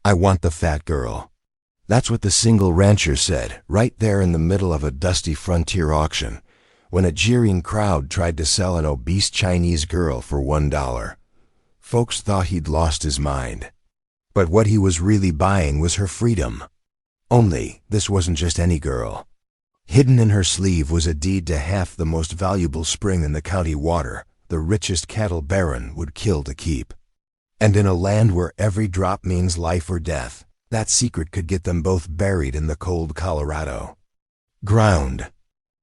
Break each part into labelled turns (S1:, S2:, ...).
S1: "I want the fat girl." That's what the single rancher said, right there in the middle of a dusty frontier auction, when a jeering crowd tried to sell an obese Chinese girl for $1. Folks thought he'd lost his mind. But what he was really buying was her freedom. Only, this wasn't just any girl. Hidden in her sleeve was a deed to half the most valuable spring in the county water the richest cattle baron would kill to keep. And in a land where every drop means life or death, that secret could get them both buried in the cold Colorado ground.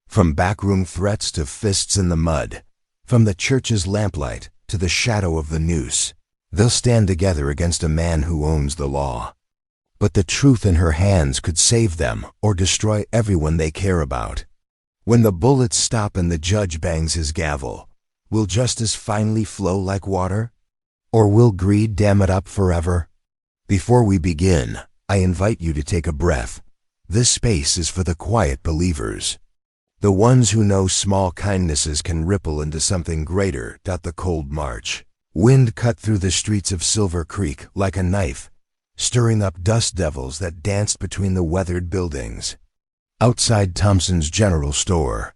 S1: From backroom threats to fists in the mud, from the church's lamplight to the shadow of the noose, they'll stand together against a man who owns the law. But the truth in her hands could save them or destroy everyone they care about. When the bullets stop and the judge bangs his gavel, will justice finally flow like water? Or will greed dam it up forever? Before we begin, I invite you to take a breath. This space is for the quiet believers. The ones who know small kindnesses can ripple into something greater. The cold March wind cut through the streets of Silver Creek like a knife, stirring up dust devils that danced between the weathered buildings. Outside Thompson's General Store,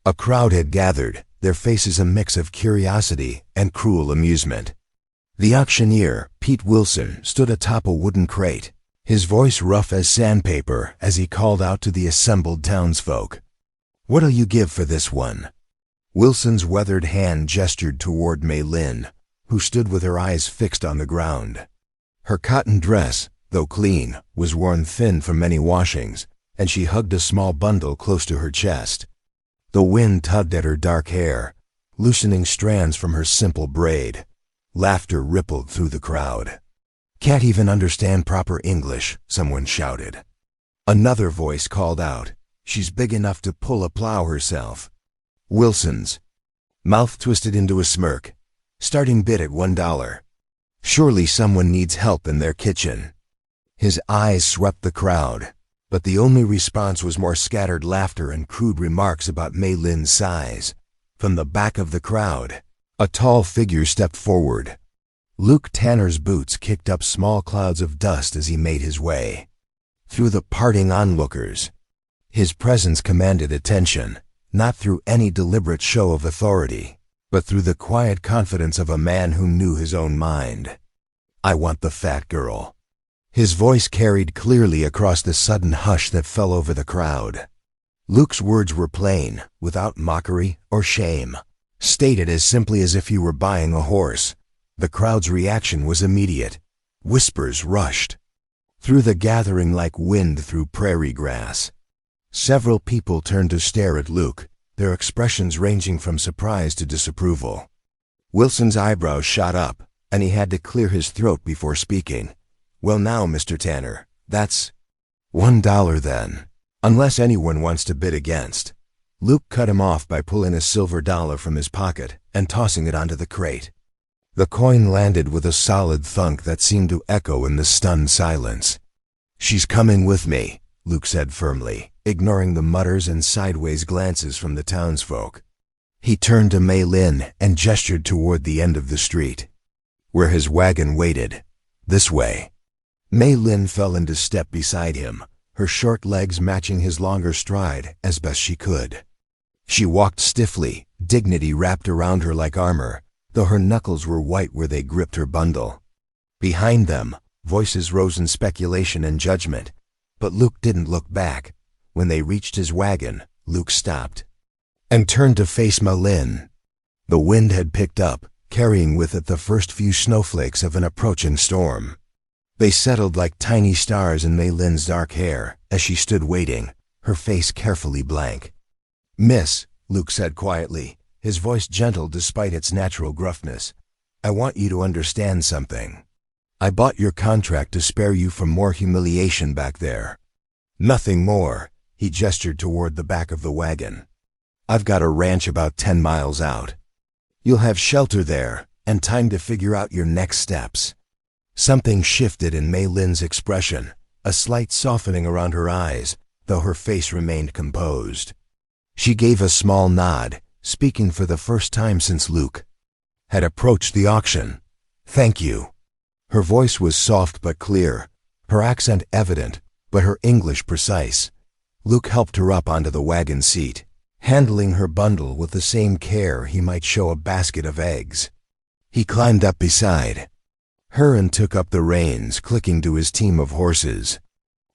S1: a crowd had gathered, their faces a mix of curiosity and cruel amusement. The auctioneer, Pete Wilson, stood atop a wooden crate, his voice rough as sandpaper as he called out to the assembled townsfolk. "What'll you give for this one?" Wilson's weathered hand gestured toward Mei Lin, who stood with her eyes fixed on the ground. Her cotton dress, though clean, was worn thin from many washings, and she hugged a small bundle close to her chest. The wind tugged at her dark hair, loosening strands from her simple braid. Laughter rippled through the crowd. "Can't even understand proper English," someone shouted. Another voice called out, "She's big enough to pull a plow herself." Wilson's mouth twisted into a smirk. "Starting bid at $1. Surely someone needs help in their kitchen." His eyes swept the crowd, but the only response was more scattered laughter and crude remarks about Mei Lin's size. From the back of the crowd, a tall figure stepped forward. Luke Tanner's boots kicked up small clouds of dust as he made his way through the parting onlookers. His presence commanded attention, not through any deliberate show of authority, but through the quiet confidence of a man who knew his own mind. "I want the fat girl." His voice carried clearly across the sudden hush that fell over the crowd. Luke's words were plain, without mockery or shame, stated as simply as if he were buying a horse. The crowd's reaction was immediate. Whispers rushed through the gathering like wind through prairie grass. Several people turned to stare at Luke, their expressions ranging from surprise to disapproval. Wilson's eyebrows shot up, and he had to clear his throat before speaking. "Well now, Mr. Tanner, that's $1 then, unless anyone wants to bid against." Luke cut him off by pulling a silver dollar from his pocket and tossing it onto the crate. The coin landed with a solid thunk that seemed to echo in the stunned silence. "She's coming with me," Luke said firmly, ignoring the mutters and sideways glances from the townsfolk. He turned to Mei Lin and gestured toward the end of the street, where his wagon waited. "This way." Mei Lin fell into step beside him, her short legs matching his longer stride as best she could. She walked stiffly, dignity wrapped around her like armor, though her knuckles were white where they gripped her bundle. Behind them, voices rose in speculation and judgment, but Luke didn't look back. When they reached his wagon, Luke stopped and turned to face Mei Lin. The wind had picked up, carrying with it the first few snowflakes of an approaching storm. They settled like tiny stars in Mei Lin's dark hair as she stood waiting, her face carefully blank. "Miss," Luke said quietly, his voice gentle despite its natural gruffness, "I want you to understand something. I bought your contract to spare you from more humiliation back there. Nothing more." He gestured toward the back of the wagon. "I've got a ranch about 10 miles out. You'll have shelter there and time to figure out your next steps." Something shifted in Mei Lin's expression, a slight softening around her eyes, though her face remained composed. She gave a small nod, speaking for the first time since Luke had approached the auction. "Thank you." Her voice was soft but clear, her accent evident, but her English precise. Luke helped her up onto the wagon seat, handling her bundle with the same care he might show a basket of eggs. He climbed up beside her and took up the reins, clicking to his team of horses.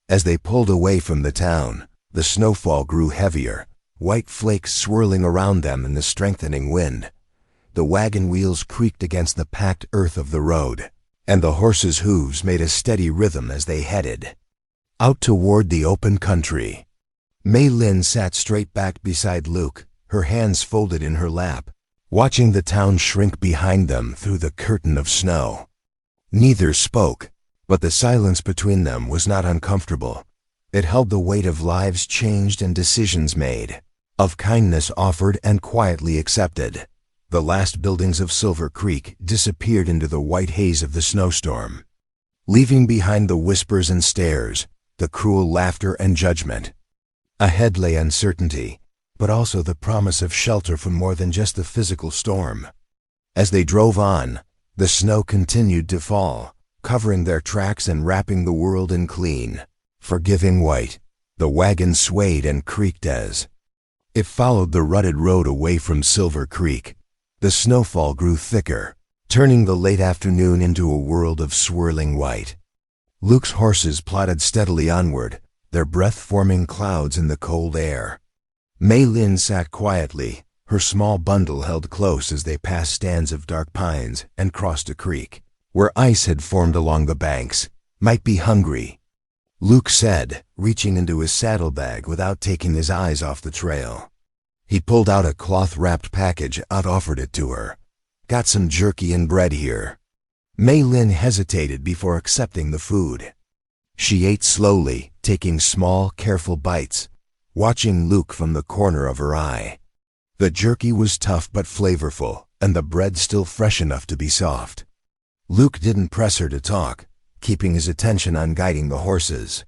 S1: As they pulled away from the town, the snowfall grew heavier, white flakes swirling around them in the strengthening wind. The wagon wheels creaked against the packed earth of the road, and the horses' hooves made a steady rhythm as they headed out toward the open country. Mei Lin sat straight back beside Luke, her hands folded in her lap, watching the town shrink behind them through the curtain of snow. Neither spoke, but the silence between them was not uncomfortable. It held the weight of lives changed and decisions made, of kindness offered and quietly accepted. The last buildings of Silver Creek disappeared into the white haze of the snowstorm, leaving behind the whispers and stares, the cruel laughter and judgment. Ahead lay uncertainty, but also the promise of shelter from more than just the physical storm. As they drove on, the snow continued to fall, covering their tracks and wrapping the world in clean, forgiving white. The wagon swayed and creaked as it followed the rutted road away from Silver Creek. The snowfall grew thicker, turning the late afternoon into a world of swirling white. Luke's horses plodded steadily onward, their breath forming clouds in the cold air. Mei Lin sat quietly, her small bundle held close as they passed stands of dark pines and crossed a creek, where ice had formed along the banks. "Might be hungry," Luke said, reaching into his saddlebag without taking his eyes off the trail. He pulled out a cloth-wrapped package and offered it to her. "Got some jerky and bread here." Mei Lin hesitated before accepting the food. She ate slowly, taking small, careful bites, watching Luke from the corner of her eye. The jerky was tough but flavorful, and the bread still fresh enough to be soft. Luke didn't press her to talk, keeping his attention on guiding the horses.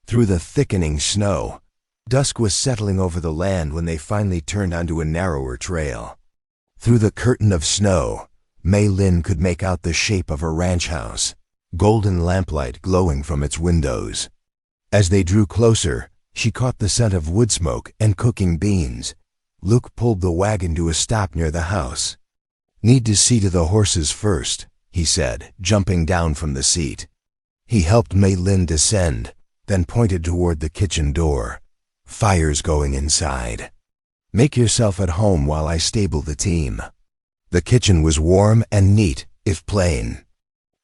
S1: Through the thickening snow, dusk was settling over the land when they finally turned onto a narrower trail. Through the curtain of snow, Mei Lin could make out the shape of a ranch house, golden lamplight glowing from its windows. As they drew closer, she caught the scent of wood smoke and cooking beans. Luke pulled the wagon to a stop near the house. "Need to see to the horses first," he said, jumping down from the seat. He helped Mei Lin descend, then pointed toward the kitchen door. "Fire's going inside. Make yourself at home while I stable the team." The kitchen was warm and neat, if plain.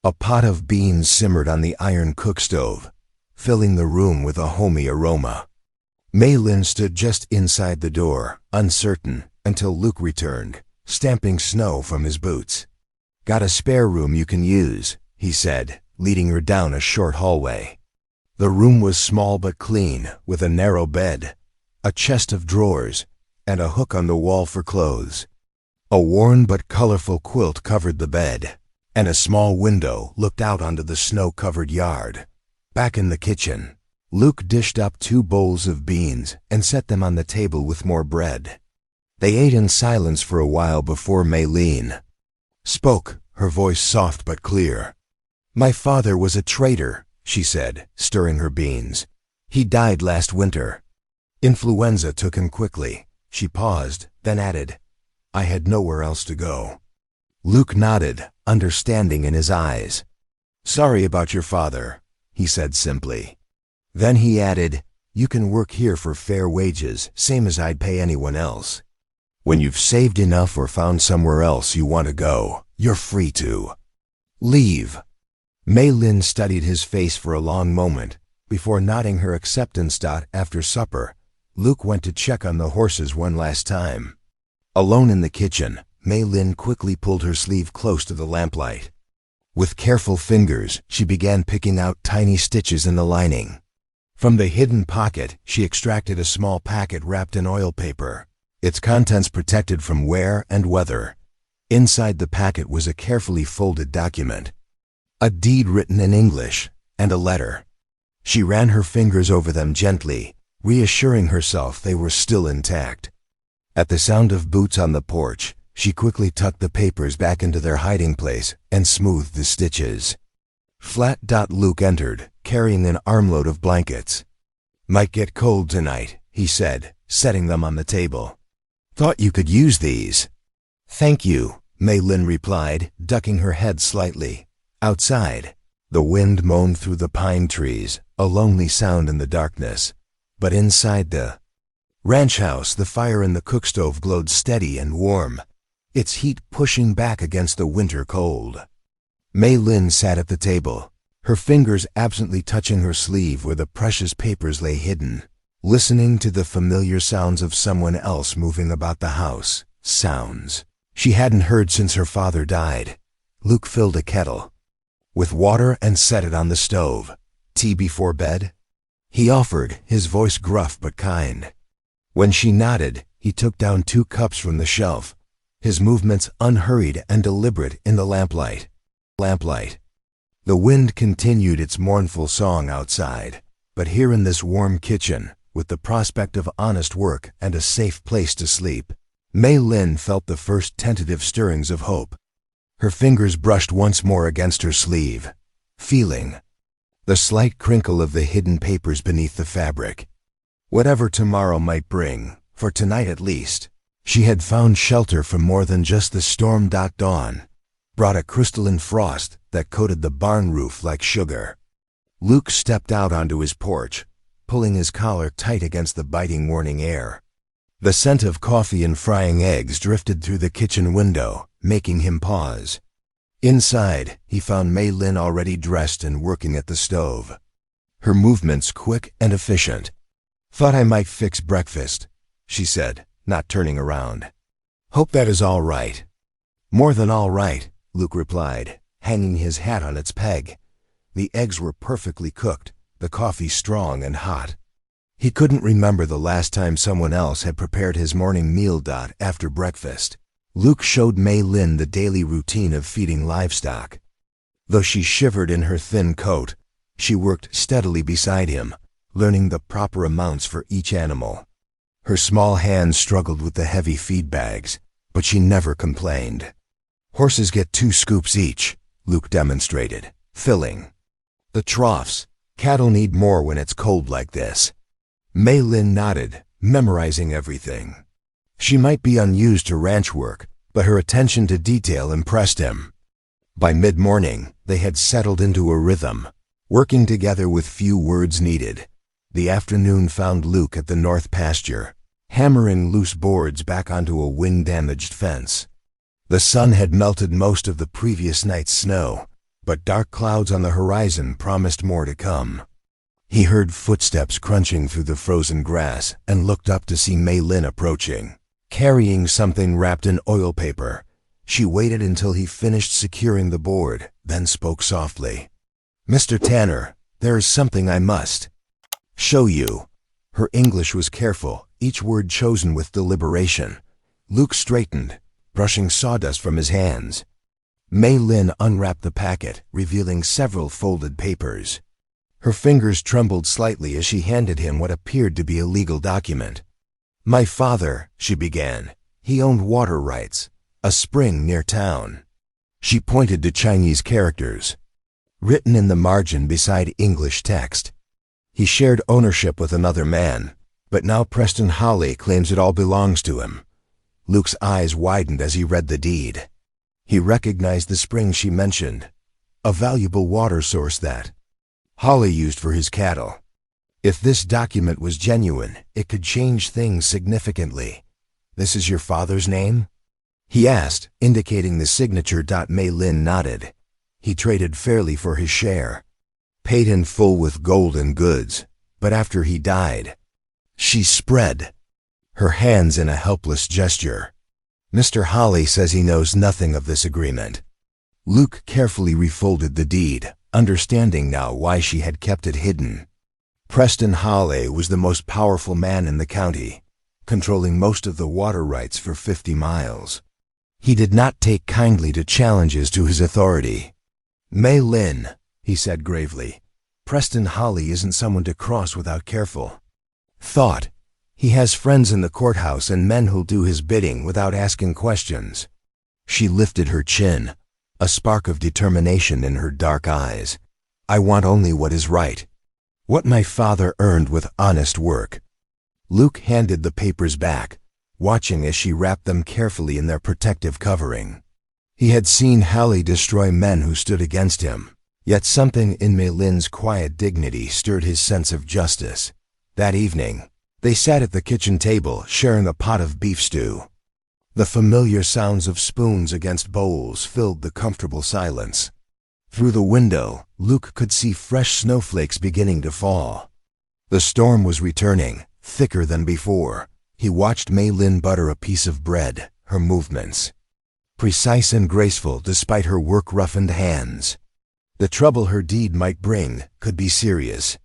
S1: A pot of beans simmered on the iron cook stove, filling the room with a homey aroma. Mei Lin stood just inside the door, uncertain, until Luke returned, stamping snow from his boots. "Got a spare room you can use," he said, leading her down a short hallway. The room was small but clean, with a narrow bed, a chest of drawers, and a hook on the wall for clothes. A worn but colorful quilt covered the bed, and a small window looked out onto the snow-covered yard. Back in the kitchen, Luke dished up 2 bowls of beans and set them on the table with more bread. They ate in silence for a while before Mei Lin spoke, her voice soft but clear. "My father was a trader," she said, stirring her beans. "He died last winter. Influenza took him quickly." She paused, then added, "I had nowhere else to go." Luke nodded, understanding in his eyes. "Sorry about your father," he said simply. Then he added, "You can work here for fair wages, same as I'd pay anyone else. When you've saved enough or found somewhere else you want to go, you're free to leave." Mei Lin studied his face for a long moment, before nodding her acceptance. After supper, Luke went to check on the horses one last time. Alone in the kitchen, Mei Lin quickly pulled her sleeve close to the lamplight. With careful fingers, she began picking out tiny stitches in the lining. From the hidden pocket, she extracted a small packet wrapped in oil paper, its contents protected from wear and weather. Inside the packet was a carefully folded document, a deed written in English, and a letter. She ran her fingers over them gently, reassuring herself they were still intact. At the sound of boots on the porch, she quickly tucked the papers back into their hiding place and smoothed the stitches. Flat. Luke entered, carrying an armload of blankets. "Might get cold tonight," he said, setting them on the table. "Thought you could use these." "Thank you," Mei Lin replied, ducking her head slightly. Outside, the wind moaned through the pine trees, a lonely sound in the darkness. But inside the ranch house, the fire in the cookstove glowed steady and warm, its heat pushing back against the winter cold. Mei Lin sat at the table, her fingers absently touching her sleeve where the precious papers lay hidden, listening to the familiar sounds of someone else moving about the house, sounds she hadn't heard since her father died. Luke filled a kettle with water and set it on the stove. "Tea before bed?" he offered, his voice gruff but kind. When she nodded, he took down 2 cups from the shelf, his movements unhurried and deliberate in the lamplight. The wind continued its mournful song outside, but here in this warm kitchen, with the prospect of honest work and a safe place to sleep, Mei Lin felt the first tentative stirrings of hope. Her fingers brushed once more against her sleeve, feeling the slight crinkle of the hidden papers beneath the fabric. Whatever tomorrow might bring, for tonight at least, she had found shelter from more than just the storm. Dawn brought a crystalline frost that coated the barn roof like sugar. Luke stepped out onto his porch, pulling his collar tight against the biting morning air. The scent of coffee and frying eggs drifted through the kitchen window, making him pause. Inside, he found Mei Lin already dressed and working at the stove, her movements quick and efficient. "Thought I might fix breakfast," she said, not turning around. "Hope that is all right." "More than all right," Luke replied, hanging his hat on its peg. The eggs were perfectly cooked, the coffee strong and hot. He couldn't remember the last time someone else had prepared his morning meal. After breakfast, Luke showed Mei Lin the daily routine of feeding livestock. Though she shivered in her thin coat, she worked steadily beside him, learning the proper amounts for each animal. Her small hands struggled with the heavy feed bags, but she never complained. "Horses get 2 scoops each," Luke demonstrated, filling the troughs. "Cattle need more when it's cold like this." Mei Lin nodded, memorizing everything. She might be unused to ranch work, but her attention to detail impressed him. By mid-morning, they had settled into a rhythm, working together with few words needed. The afternoon found Luke at the north pasture, hammering loose boards back onto a wind-damaged fence. The sun had melted most of the previous night's snow, but dark clouds on the horizon promised more to come. He heard footsteps crunching through the frozen grass and looked up to see Mei Lin approaching, carrying something wrapped in oil paper. She waited until he finished securing the board, then spoke softly. "Mr. Tanner, there is something I must show you." Her English was careful, each word chosen with deliberation. Luke straightened, brushing sawdust from his hands. Mei Lin unwrapped the packet, revealing several folded papers. Her fingers trembled slightly as she handed him what appeared to be a legal document. "My father," she began. "He owned water rights, a spring near town." She pointed to Chinese characters, written in the margin beside English text. "He shared ownership with another man, but now Preston Holly claims it all belongs to him." Luke's eyes widened as he read the deed. He recognized the spring she mentioned, a valuable water source that Holly used for his cattle. If this document was genuine, it could change things significantly. "This is your father's name?" he asked, indicating the signature. Mei Lin nodded. "He traded fairly for his share, paid in full with gold and goods, but after he died..." She spread her hands in a helpless gesture. "Mr. Holly says he knows nothing of this agreement." Luke carefully refolded the deed, understanding now why she had kept it hidden. Preston Holly was the most powerful man in the county, controlling most of the water rights for 50 miles. He did not take kindly to challenges to his authority. "Mei Lin," he said gravely, "Preston Holly isn't someone to cross without careful thought. He has friends in the courthouse and men who'll do his bidding without asking questions." She lifted her chin, a spark of determination in her dark eyes. I want only what is right. What my father earned with honest work." Luke handed the papers back, watching as she wrapped them carefully in their protective covering. He had seen Hallie destroy men who stood against him, yet something in Mei Lin's quiet dignity stirred his sense of justice. That evening, they sat at the kitchen table, sharing a pot of beef stew. The familiar sounds of spoons against bowls filled the comfortable silence. Through the window, Luke could see fresh snowflakes beginning to fall. The storm was returning, thicker than before. He watched Mei Lin butter a piece of bread, her movements precise and graceful despite her work-roughened hands. The trouble her deed might bring could be serious.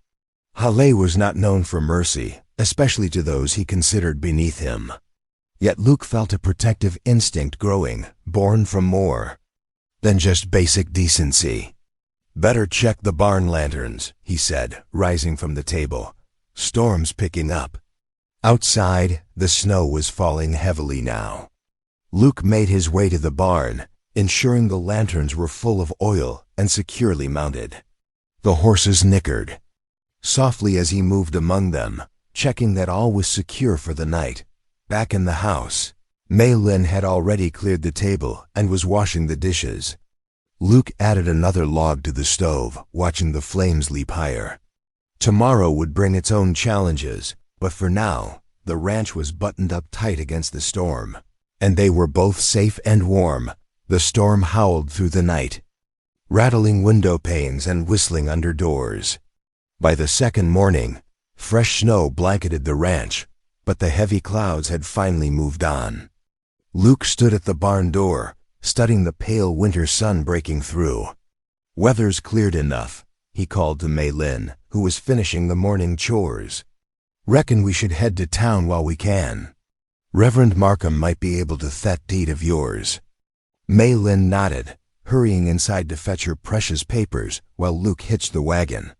S1: Hallie was not known for mercy, especially to those he considered beneath him. Yet Luke felt a protective instinct growing, born from more than just basic decency. "Better check the barn lanterns," he said, rising from the table. "Storm's picking up." Outside, the snow was falling heavily now. Luke made his way to the barn, ensuring the lanterns were full of oil and securely mounted. The horses nickered softly as he moved among them, checking that all was secure for the night. Back in the house, Mei Lin had already cleared the table and was washing the dishes. Luke added another log to the stove, watching the flames leap higher. Tomorrow would bring its own challenges, but for now, the ranch was buttoned up tight against the storm, and they were both safe and warm. The storm howled through the night, rattling window panes and whistling under doors. By the second morning, fresh snow blanketed the ranch, but the heavy clouds had finally moved on. Luke stood at the barn door, studying the pale winter sun breaking through. "Weather's cleared enough," he called to Mei Lin, who was finishing the morning chores. "Reckon we should head to town while we can. Reverend Markham might be able to that deed of yours." Mei Lin nodded, hurrying inside to fetch her precious papers while Luke hitched the wagon.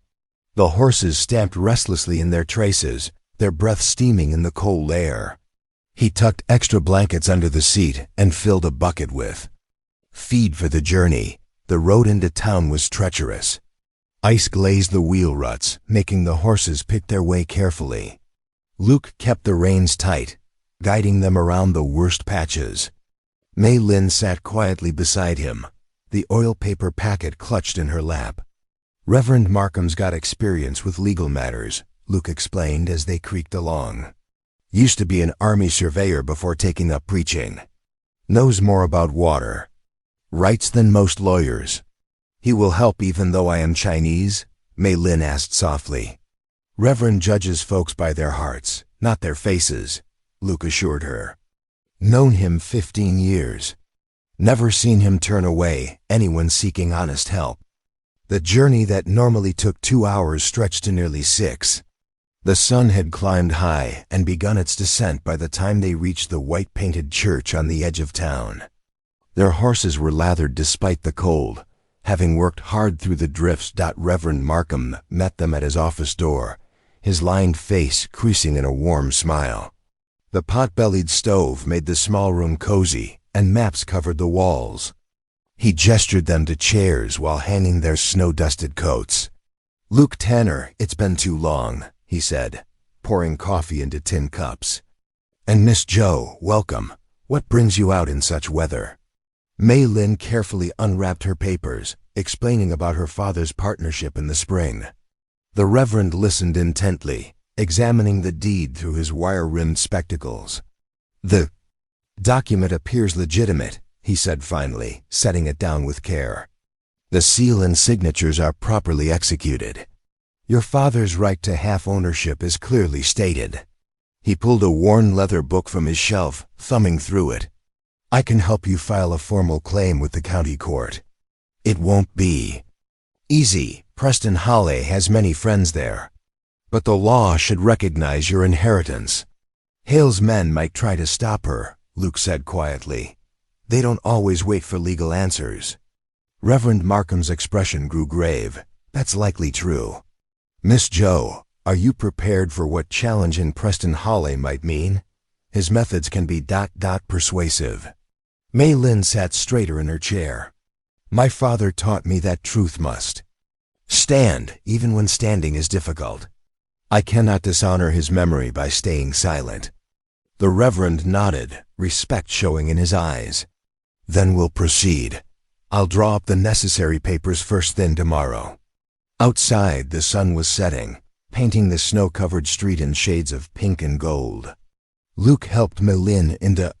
S1: The horses stamped restlessly in their traces, their breath steaming in the cold air. He tucked extra blankets under the seat and filled a bucket with feed for the journey. The road into town was treacherous. Ice glazed the wheel ruts, making the horses pick their way carefully. Luke kept the reins tight, guiding them around the worst patches. Mei Lin sat quietly beside him, the oil paper packet clutched in her lap. "Reverend Markham's got experience with legal matters," Luke explained as they creaked along. "Used to be an army surveyor before taking up preaching. Knows more about water rights than most lawyers." "He will help even though I am Chinese?" Mei Lin asked softly. "Reverend judges folks by their hearts, not their faces," Luke assured her. "Known him 15 years. Never seen him turn away anyone seeking honest help." The journey that normally took 2 hours stretched to nearly 6. The sun had climbed high and begun its descent by the time they reached the white-painted church on the edge of town. Their horses were lathered despite the cold, having worked hard through the drifts. Reverend Markham met them at his office door, his lined face creasing in a warm smile. The pot-bellied stove made the small room cozy, and maps covered the walls. He gestured them to chairs while hanging their snow-dusted coats. "Luke Tanner, it's been too long," he said, pouring coffee into tin cups. "And Miss Joe, welcome. What brings you out in such weather?" Mei Lin carefully unwrapped her papers, explaining about her father's partnership in the spring. The Reverend listened intently, examining the deed through his wire-rimmed spectacles. "The document appears legitimate," he said finally, setting it down with care. "The seal and signatures are properly executed. Your father's right to half ownership is clearly stated." He pulled a worn leather book from his shelf, thumbing through it. "I can help you file a formal claim with the county court. It won't be easy. Preston Hallie has many friends there. But the law should recognize your inheritance." "Hale's men might try to stop her," Luke said quietly. "They don't always wait for legal answers." Reverend Markham's expression grew grave. "That's likely true. Miss Joe, are you prepared for what challenging Preston Hallie might mean? His methods can be persuasive." Mei Lin sat straighter in her chair. "My father taught me that truth must Stand, even when standing is difficult. I cannot dishonor his memory by staying silent. The Reverend nodded, respect showing in his eyes. Then we'll proceed. I'll draw up the necessary papers first thing tomorrow. Outside, the sun was setting, painting the snow-covered street in shades of pink and gold. Luke helped Mei-Lin into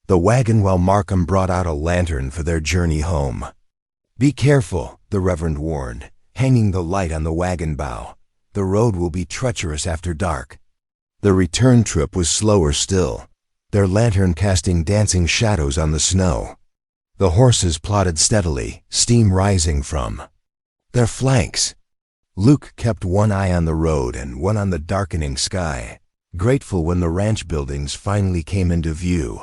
S1: the wagon while Markham brought out a lantern for their journey home. Be careful, the Reverend warned, hanging the light on the wagon bow. The road will be treacherous after dark. The return trip was slower still, their lantern casting dancing shadows on the snow. The horses plodded steadily, steam rising from their flanks. Luke kept one eye on the road and one on the darkening sky, grateful when the ranch buildings finally came into view.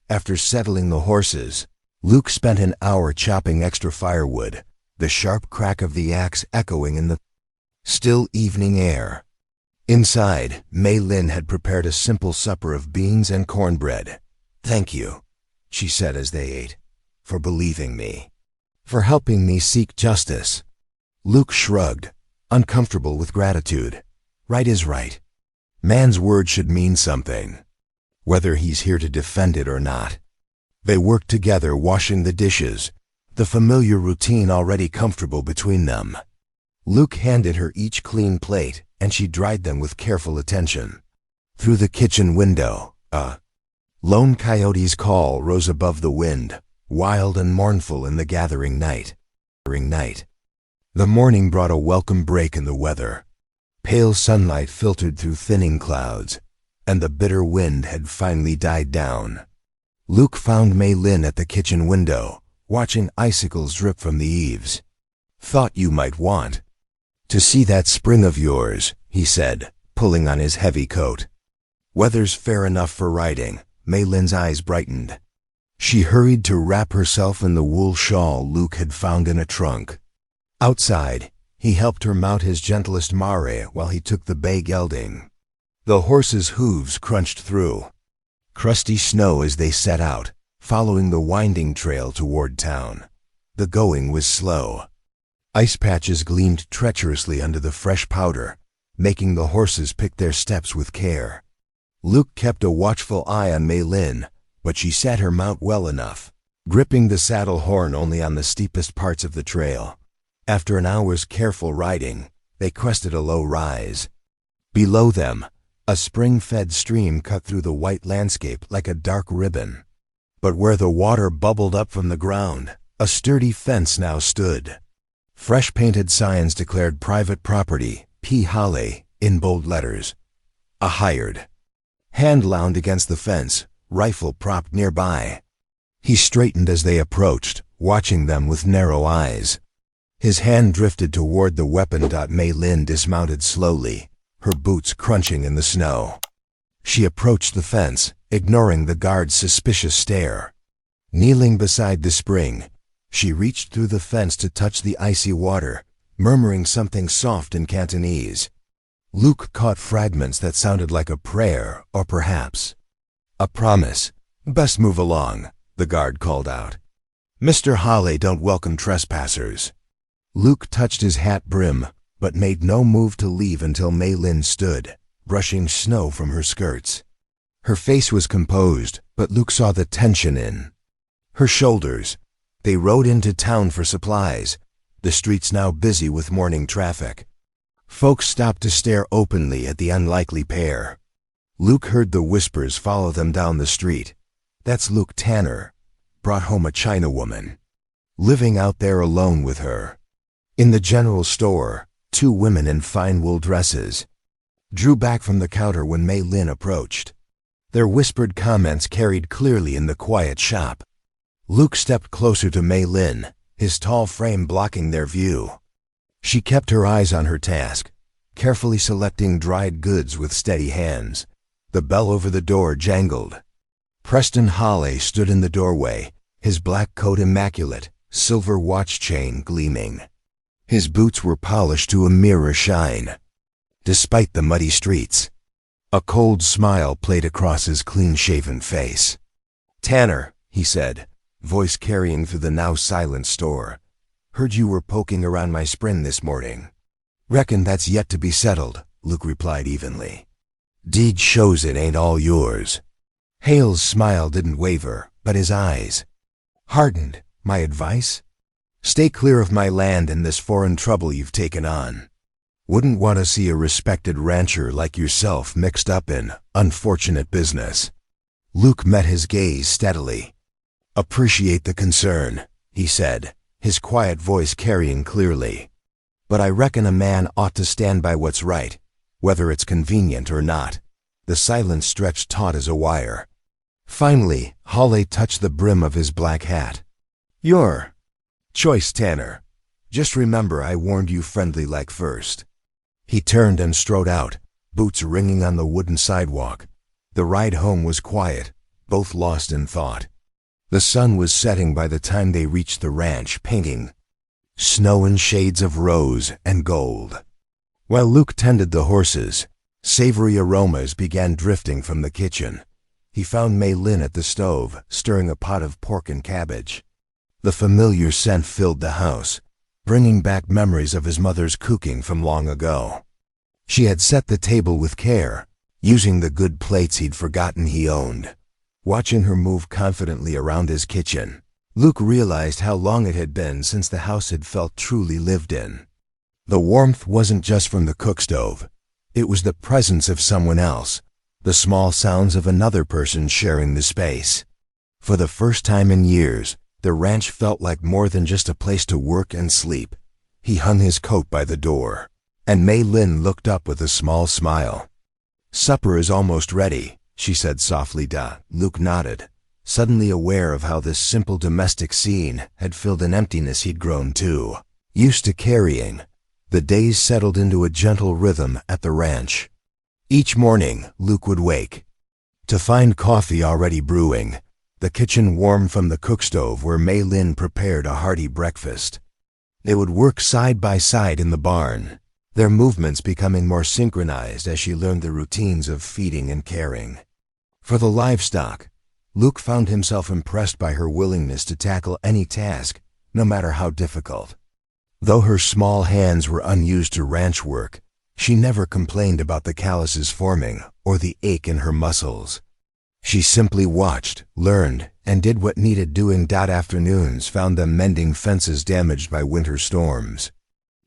S1: After settling the horses, Luke spent an hour chopping extra firewood, the sharp crack of the axe echoing in the still evening air. Inside, Mei-Lin had prepared a simple supper of beans and cornbread. "Thank you," she said as they ate, "for believing me, for helping me seek justice." Luke shrugged, uncomfortable with gratitude. Right is right. Man's word should mean something, whether he's here to defend it or not. They worked together washing the dishes, the familiar routine already comfortable between them. Luke handed her each clean plate, and she dried them with careful attention. Through the kitchen window, a lone coyote's call rose above the wind, wild and mournful in the gathering night. The morning brought a welcome break in the weather. Pale sunlight filtered through thinning clouds, and the bitter wind had finally died down. Luke found Mei-Lin at the kitchen window, watching icicles drip from the eaves. "Thought you might want to see that spring of yours," he said, pulling on his heavy coat. "Weather's fair enough for riding." Mei-Lin's eyes brightened. She hurried to wrap herself in the wool shawl Luke had found in a trunk. Outside, he helped her mount his gentlest mare while he took the bay gelding. The horses' hooves crunched through crusty snow as they set out, following the winding trail toward town. The going was slow. Ice patches gleamed treacherously under the fresh powder, making the horses pick their steps with care. Luke kept a watchful eye on Mei-Lin, but she sat her mount well enough, gripping the saddle horn only on the steepest parts of the trail. After an hour's careful riding, they crested a low rise. Below them, a spring-fed stream cut through the white landscape like a dark ribbon. But where the water bubbled up from the ground, a sturdy fence now stood. Fresh-painted signs declared private property, P. Holly, in bold letters. A hired hand lounged against the fence, rifle propped nearby. He straightened as they approached, watching them with narrow eyes. His hand drifted toward the weapon. Mei-Lin dismounted slowly, her boots crunching in the snow. She approached the fence, ignoring the guard's suspicious stare. Kneeling beside the spring, she reached through the fence to touch the icy water, murmuring something soft in Cantonese. Luke caught fragments that sounded like a prayer, or perhaps a promise. "Best move along," the guard called out. "Mr. Holly don't welcome trespassers." Luke touched his hat brim, but made no move to leave until Mei-Lin stood, brushing snow from her skirts. Her face was composed, but Luke saw the tension in her shoulders. They rode into town for supplies, the streets now busy with morning traffic. Folks stopped to stare openly at the unlikely pair. Luke heard the whispers follow them down the street. "That's Luke Tanner. Brought home a Chinawoman. Living out there alone with her." In the general store, two women in fine wool dresses drew back from the counter when Mei-Lin approached. Their whispered comments carried clearly in the quiet shop. Luke stepped closer to Mei-Lin, his tall frame blocking their view. She kept her eyes on her task, carefully selecting dried goods with steady hands. The bell over the door jangled. Preston Holly stood in the doorway, his black coat immaculate, silver watch chain gleaming. His boots were polished to a mirror shine, despite the muddy streets. A cold smile played across his clean-shaven face. "Tanner," he said, voice carrying through the now silent store. Heard you were poking around my spring this morning. Reckon that's yet to be settled, Luke replied evenly. Deed shows it ain't all yours. Hale's smile didn't waver, but his eyes hardened. My advice? Stay clear of my land and this foreign trouble you've taken on. Wouldn't want to see a respected rancher like yourself mixed up in unfortunate business. Luke met his gaze steadily. Appreciate the concern, he said, his quiet voice carrying clearly. But I reckon a man ought to stand by what's right, whether it's convenient or not. The silence stretched taut as a wire. Finally, Hawley touched the brim of his black hat. Your choice, Tanner. Just remember I warned you friendly-like first. He turned and strode out, boots ringing on the wooden sidewalk. The ride home was quiet, both lost in thought. The sun was setting by the time they reached the ranch, painting snow in shades of rose and gold. While Luke tended the horses, savory aromas began drifting from the kitchen. He found Mei Lin at the stove, stirring a pot of pork and cabbage. The familiar scent filled the house, bringing back memories of his mother's cooking from long ago. She had set the table with care, using the good plates he'd forgotten he owned. Watching her move confidently around his kitchen, Luke realized how long it had been since the house had felt truly lived in. The warmth wasn't just from the cook stove. It was the presence of someone else, the small sounds of another person sharing the space. For the first time in years, the ranch felt like more than just a place to work and sleep. He hung his coat by the door, and Mei Lin looked up with a small smile. Supper is almost ready, she said softly. Luke nodded, suddenly aware of how this simple domestic scene had filled an emptiness he'd grown too used to carrying. The days settled into a gentle rhythm at the ranch. Each morning, Luke would wake to find coffee already brewing, the kitchen warm from the cook stove where Mei Lin prepared a hearty breakfast. They would work side by side in the barn, their movements becoming more synchronized as she learned the routines of feeding and caring. For the livestock, Luke found himself impressed by her willingness to tackle any task, no matter how difficult. Though her small hands were unused to ranch work, she never complained about the calluses forming or the ache in her muscles. She simply watched, learned, and did what needed doing. Afternoons found them mending fences damaged by winter storms,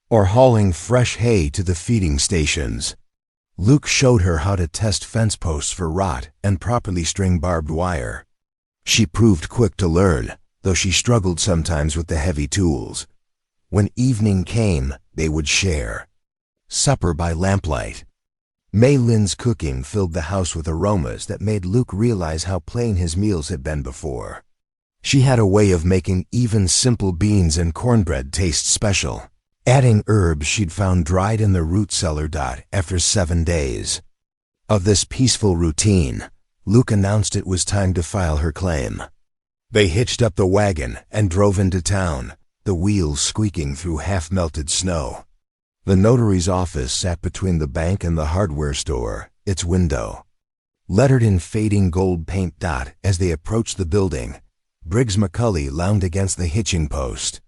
S1: or hauling fresh hay to the feeding stations. Luke showed her how to test fence posts for rot and properly string barbed wire. She proved quick to learn, though she struggled sometimes with the heavy tools. When evening came, they would share supper by lamplight. Mei Lin's cooking filled the house with aromas that made Luke realize how plain his meals had been before. She had a way of making even simple beans and cornbread taste special, adding herbs she'd found dried in the root cellar. After 7 days of this peaceful routine, Luke announced it was time to file her claim. They hitched up the wagon and drove into town, the wheels squeaking through half-melted snow. The notary's office sat between the bank and the hardware store, its window lettered in fading gold paint. As they approached the building, Briggs McCulley lounged against the hitching post.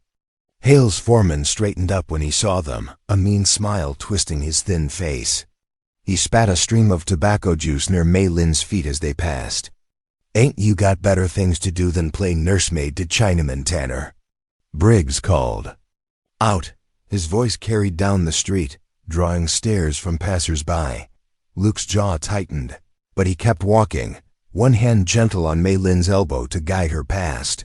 S1: Hale's foreman straightened up when he saw them, a mean smile twisting his thin face. He spat a stream of tobacco juice near Mei Lin's feet as they passed. "Ain't you got better things to do than play nursemaid to Chinamen, Tanner?" Briggs called out. His voice carried down the street, drawing stares from passers-by. Luke's jaw tightened, but he kept walking, one hand gentle on Mei Lin's elbow to guide her past.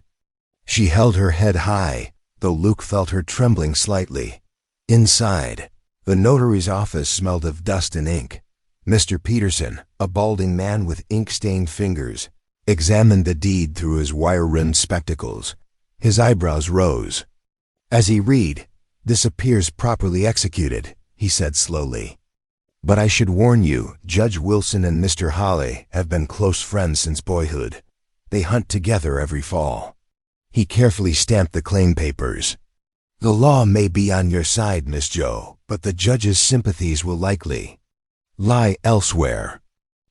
S1: She held her head high, though Luke felt her trembling slightly. Inside, the notary's office smelled of dust and ink. Mr. Peterson, a balding man with ink-stained fingers, examined the deed through his wire-rimmed spectacles. His eyebrows rose. As he read, "This appears properly executed," he said slowly. "But I should warn you, Judge Wilson and Mr. Hawley have been close friends since boyhood. They hunt together every fall." He carefully stamped the claim papers. "The law may be on your side, Miss Joe, but the judge's sympathies will likely lie elsewhere."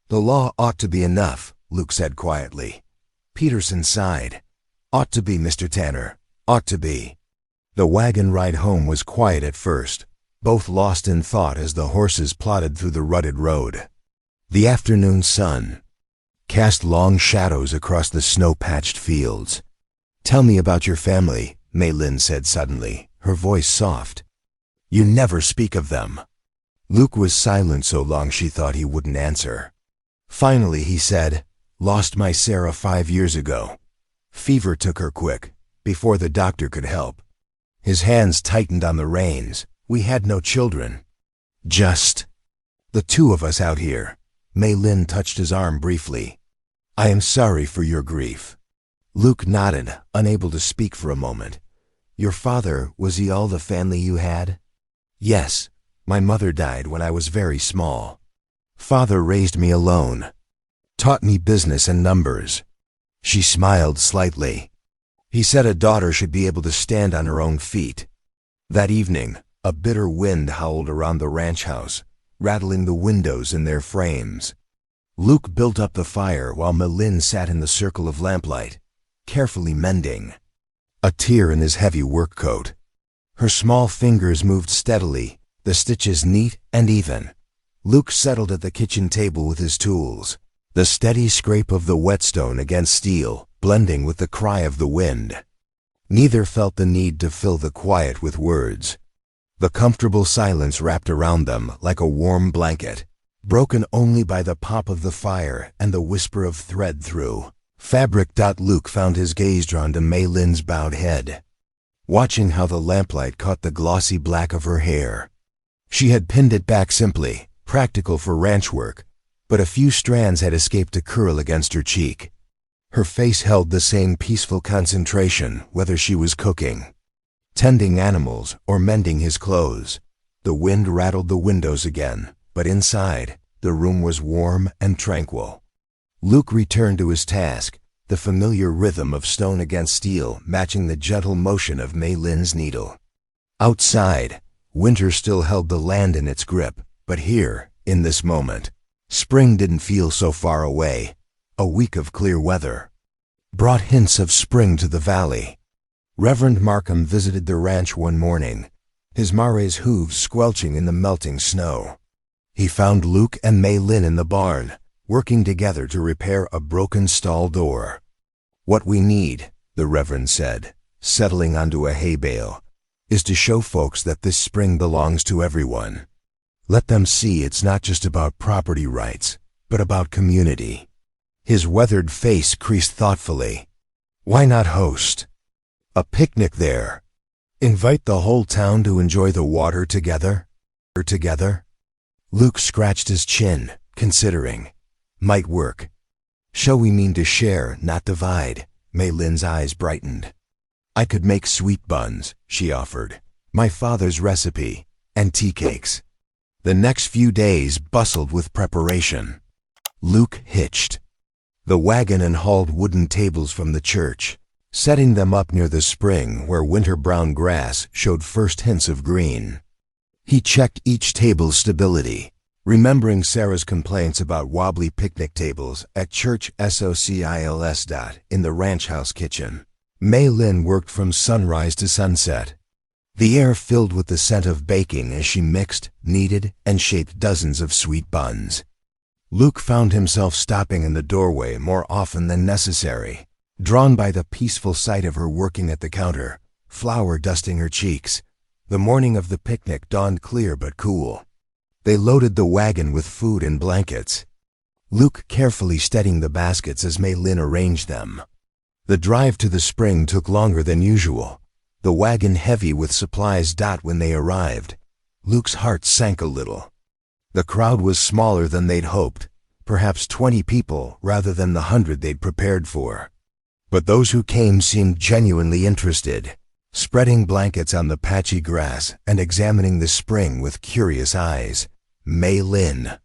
S1: "The law ought to be enough," Luke said quietly. Peterson sighed. "Ought to be, Mr. Tanner, ought to be." The wagon ride home was quiet at first, both lost in thought as the horses plodded through the rutted road. The afternoon sun cast long shadows across the snow-patched fields. "Tell me about your family," Maylin said suddenly, her voice soft. "You never speak of them." Luke was silent so long she thought he wouldn't answer. Finally he said, "Lost my Sarah 5 years ago. Fever took her quick, before the doctor could help." His hands tightened on the reins. "We had no children. Just the two of us out here." Maylin touched his arm briefly. "I am sorry for your grief." Luke nodded, unable to speak for a moment. "Your father, was he all the family you had?" "Yes. My mother died when I was very small. Father raised me alone. Taught me business and numbers." She smiled slightly. "He said a daughter should be able to stand on her own feet." That evening, a bitter wind howled around the ranch house, rattling the windows in their frames. Luke built up the fire while Maylin sat in the circle of lamplight, carefully mending, a tear in his heavy work coat. Her small fingers moved steadily, the stitches neat and even. Luke settled at the kitchen table with his tools, the steady scrape of the whetstone against steel blending with the cry of the wind. Neither felt the need to fill the quiet with words. The comfortable silence wrapped around them like a warm blanket, broken only by the pop of the fire and the whisper of thread through fabric. Luke found his gaze drawn to Maylin's bowed head, watching how the lamplight caught the glossy black of her hair. She had pinned it back simply, practical for ranch work, but a few strands had escaped a curl against her cheek. Her face held the same peaceful concentration whether she was cooking, tending animals, or mending his clothes. The wind rattled the windows again, but inside, the room was warm and tranquil. Luke returned to his task, the familiar rhythm of stone against steel matching the gentle motion of Maylin's needle. Outside, winter still held the land in its grip, but here, in this moment, spring didn't feel so far away. A week of clear weather brought hints of spring to the valley. Reverend Markham visited the ranch one morning, his mare's hooves squelching in the melting snow. He found Luke and Maylin in the barn, working together to repair a broken stall door. "What we need," the Reverend said, settling onto a hay bale, "is to show folks that this spring belongs to everyone. Let them see it's not just about property rights, but about community." His weathered face creased thoughtfully. "Why not host a picnic there? Invite the whole town to enjoy the water together?" Luke scratched his chin, considering. "Might work." "Shall we mean to share, not divide?" Maylin's eyes brightened. "I could make sweet buns," she offered, "my father's recipe, and tea cakes." The next few days bustled with preparation. Luke hitched the wagon and hauled wooden tables from the church, setting them up near the spring where winter-brown grass showed first hints of green. He checked each table's stability, remembering Sarah's complaints about wobbly picnic tables at church. SOCILS. In the ranch house kitchen, Maylin worked from sunrise to sunset, the air filled with the scent of baking as she mixed, kneaded, and shaped dozens of sweet buns. Luke found himself stopping in the doorway more often than necessary, drawn by the peaceful sight of her working at the counter, flour dusting her cheeks. The morning of the picnic dawned clear but cool. They loaded the wagon with food and blankets, Luke carefully steadying the baskets as Maylin arranged them. The drive to the spring took longer than usual, the wagon heavy with supplies. When they arrived, Luke's heart sank a little. The crowd was smaller than they'd hoped, perhaps 20 people rather than the 100 they'd prepared for. But those who came seemed genuinely interested, spreading blankets on the patchy grass and examining the spring with curious eyes. Maylin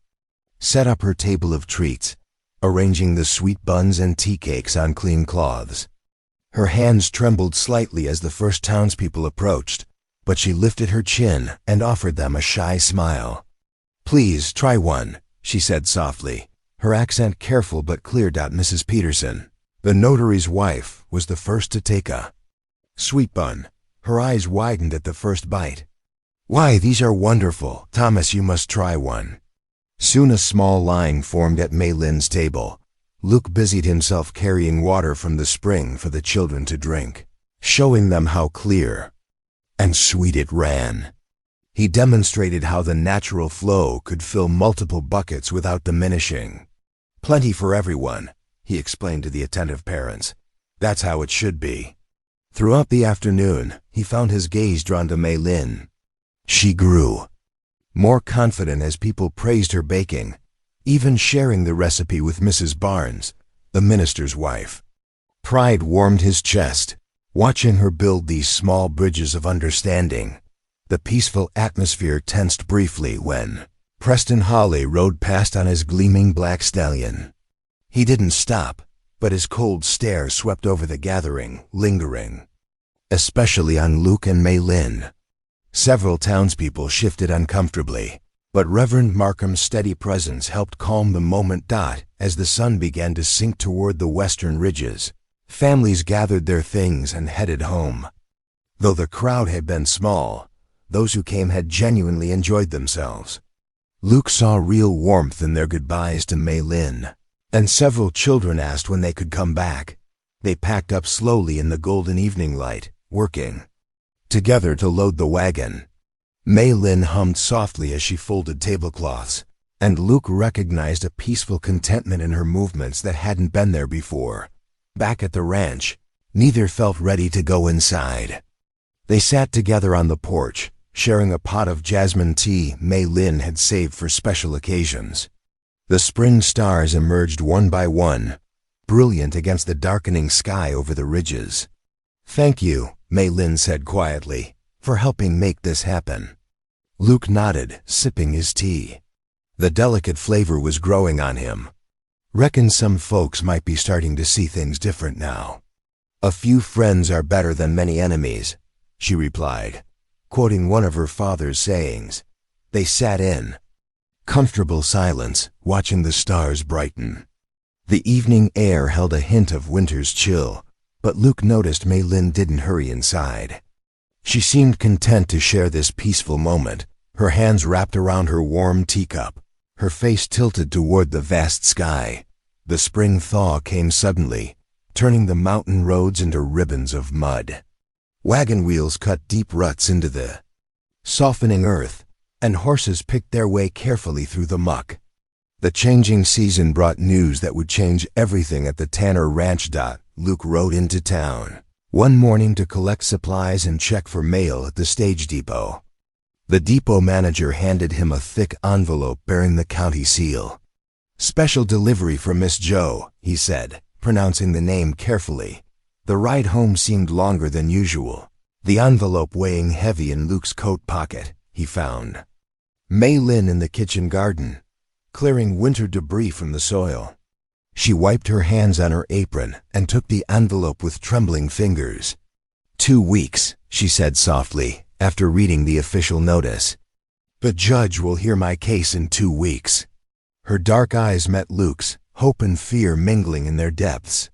S1: set up her table of treats, arranging the sweet buns and tea cakes on clean cloths. Her hands trembled slightly as the first townspeople approached, but she lifted her chin and offered them a shy smile. "Please, try one," she said softly, her accent careful but clear. Mrs. Peterson, the notary's wife, was the first to take a sweet bun. Her eyes widened at the first bite. "Why, these are wonderful. Thomas, you must try one." Soon a small line formed at Mei Lin's table. Luke busied himself carrying water from the spring for the children to drink, showing them how clear and sweet it ran. He demonstrated how the natural flow could fill multiple buckets without diminishing. "Plenty for everyone," he explained to the attentive parents. "That's how it should be." Throughout the afternoon, he found his gaze drawn to Mei Lin. She grew more confident as people praised her baking, even sharing the recipe with Mrs. Barnes, the minister's wife. Pride warmed his chest, watching her build these small bridges of understanding. The peaceful atmosphere tensed briefly when Preston Hawley rode past on his gleaming black stallion. He didn't stop, but his cold stare swept over the gathering, lingering, especially on Luke and Mei Lin. Several townspeople shifted uncomfortably, but Reverend Markham's steady presence helped calm the moment. As the sun began to sink toward the western ridges, families gathered their things and headed home. Though the crowd had been small, those who came had genuinely enjoyed themselves. Luke saw real warmth in their goodbyes to Mei Lin, and several children asked when they could come back. They packed up slowly in the golden evening light, working together to load the wagon. Mei Lin hummed softly as she folded tablecloths, and Luke recognized a peaceful contentment in her movements that hadn't been there before. Back at the ranch, neither felt ready to go inside. They sat together on the porch, sharing a pot of jasmine tea Mei Lin had saved for special occasions. The spring stars emerged one by one, brilliant against the darkening sky over the ridges. "Thank you," Mei Lin said quietly, "for helping make this happen." Luke nodded, sipping his tea. The delicate flavor was growing on him. "Reckon some folks might be starting to see things different now." "A few friends are better than many enemies," she replied, quoting one of her father's sayings. They sat in comfortable silence, watching the stars brighten. The evening air held a hint of winter's chill, but Luke noticed Mei Lin didn't hurry inside. She seemed content to share this peaceful moment, her hands wrapped around her warm teacup, her face tilted toward the vast sky. The spring thaw came suddenly, turning the mountain roads into ribbons of mud. Wagon wheels cut deep ruts into the softening earth, and horses picked their way carefully through the muck. The changing season brought news that would change everything at the Tanner Ranch. Luke rode into town one morning to collect supplies and check for mail at the stage depot. The depot manager handed him a thick envelope bearing the county seal. "Special delivery for Miss Joe," he said, pronouncing the name carefully. The ride home seemed longer than usual, the envelope weighing heavy in Luke's coat pocket. He found Mei Lin in the kitchen garden, clearing winter debris from the soil. She wiped her hands on her apron and took the envelope with trembling fingers. 2 weeks, she said softly, after reading the official notice. "The judge will hear my case in 2 weeks." Her dark eyes met Luke's, hope and fear mingling in their depths.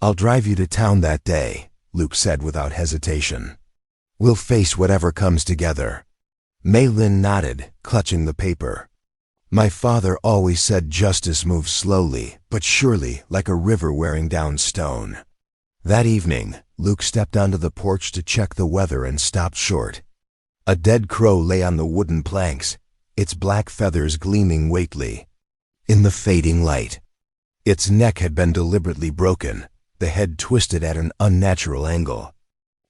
S1: "I'll drive you to town that day," Luke said without hesitation. "We'll face whatever comes together." Mei Lin nodded, clutching the paper. "My father always said justice moves slowly, but surely, like a river wearing down stone." That evening, Luke stepped onto the porch to check the weather and stopped short. A dead crow lay on the wooden planks, its black feathers gleaming weightily in the fading light. Its neck had been deliberately broken, the head twisted at an unnatural angle.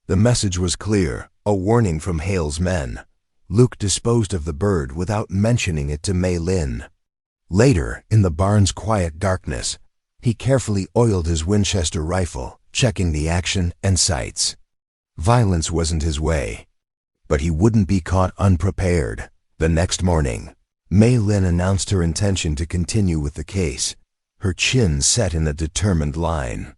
S1: The message was clear, a warning from Hale's men. Luke disposed of the bird without mentioning it to Mei Lin. Later, in the barn's quiet darkness, he carefully oiled his Winchester rifle, checking the action and sights. Violence wasn't his way, but he wouldn't be caught unprepared. The next morning, Mei Lin announced her intention to continue with the case, her chin set in a determined line.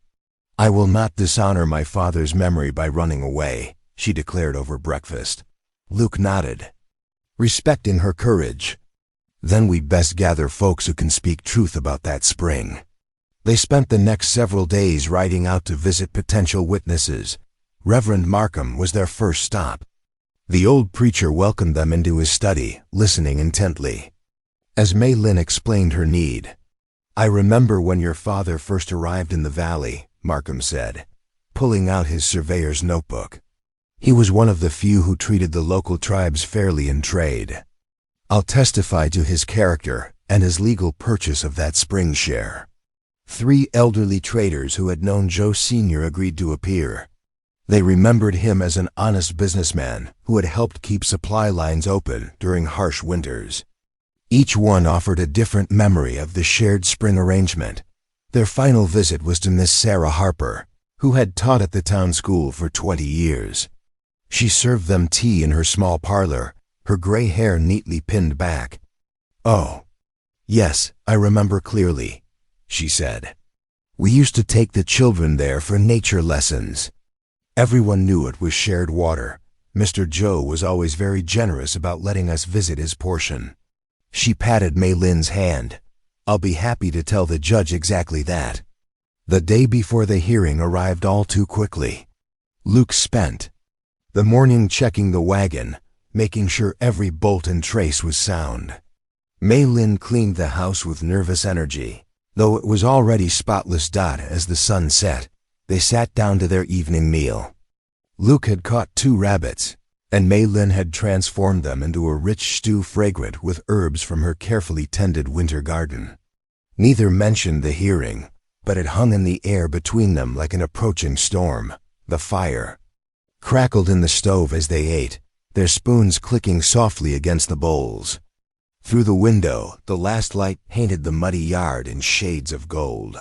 S1: "I will not dishonor my father's memory by running away," she declared over breakfast. Luke nodded, respecting her courage. "Then we'd best gather folks who can speak truth about that spring." They spent the next several days riding out to visit potential witnesses, Reverend Markham was their first stop. The old preacher welcomed them into his study, listening intently. As Mei Lin explained her need, "I remember when your father first arrived in the valley," Markham said, pulling out his surveyor's notebook. "He was one of the few who treated the local tribes fairly in trade. I'll testify to his character and his legal purchase of that spring share." 3 elderly traders who had known Joe Sr. agreed to appear. They remembered him as an honest businessman who had helped keep supply lines open during harsh winters. Each one offered a different memory of the shared spring arrangement. Their final visit was to Miss Sarah Harper, who had taught at the town school for 20 years. She served them tea in her small parlor, her gray hair neatly pinned back. "Oh, yes, I remember clearly," she said. "We used to take the children there for nature lessons. Everyone knew it was shared water. Mr. Joe was always very generous about letting us visit his portion." She patted Mei Lin's hand. "I'll be happy to tell the judge exactly that." The day before the hearing arrived all too quickly. Luke spent the morning checking the wagon, making sure every bolt and trace was sound. Mei Lin cleaned the house with nervous energy. Though it was already spotless. As the sun set, they sat down to their evening meal. Luke had caught 2 rabbits, and Mei Lin had transformed them into a rich stew fragrant with herbs from her carefully tended winter garden. Neither mentioned the hearing, but it hung in the air between them like an approaching storm. The fire crackled in the stove as they ate, their spoons clicking softly against the bowls. Through the window, the last light painted the muddy yard in shades of gold.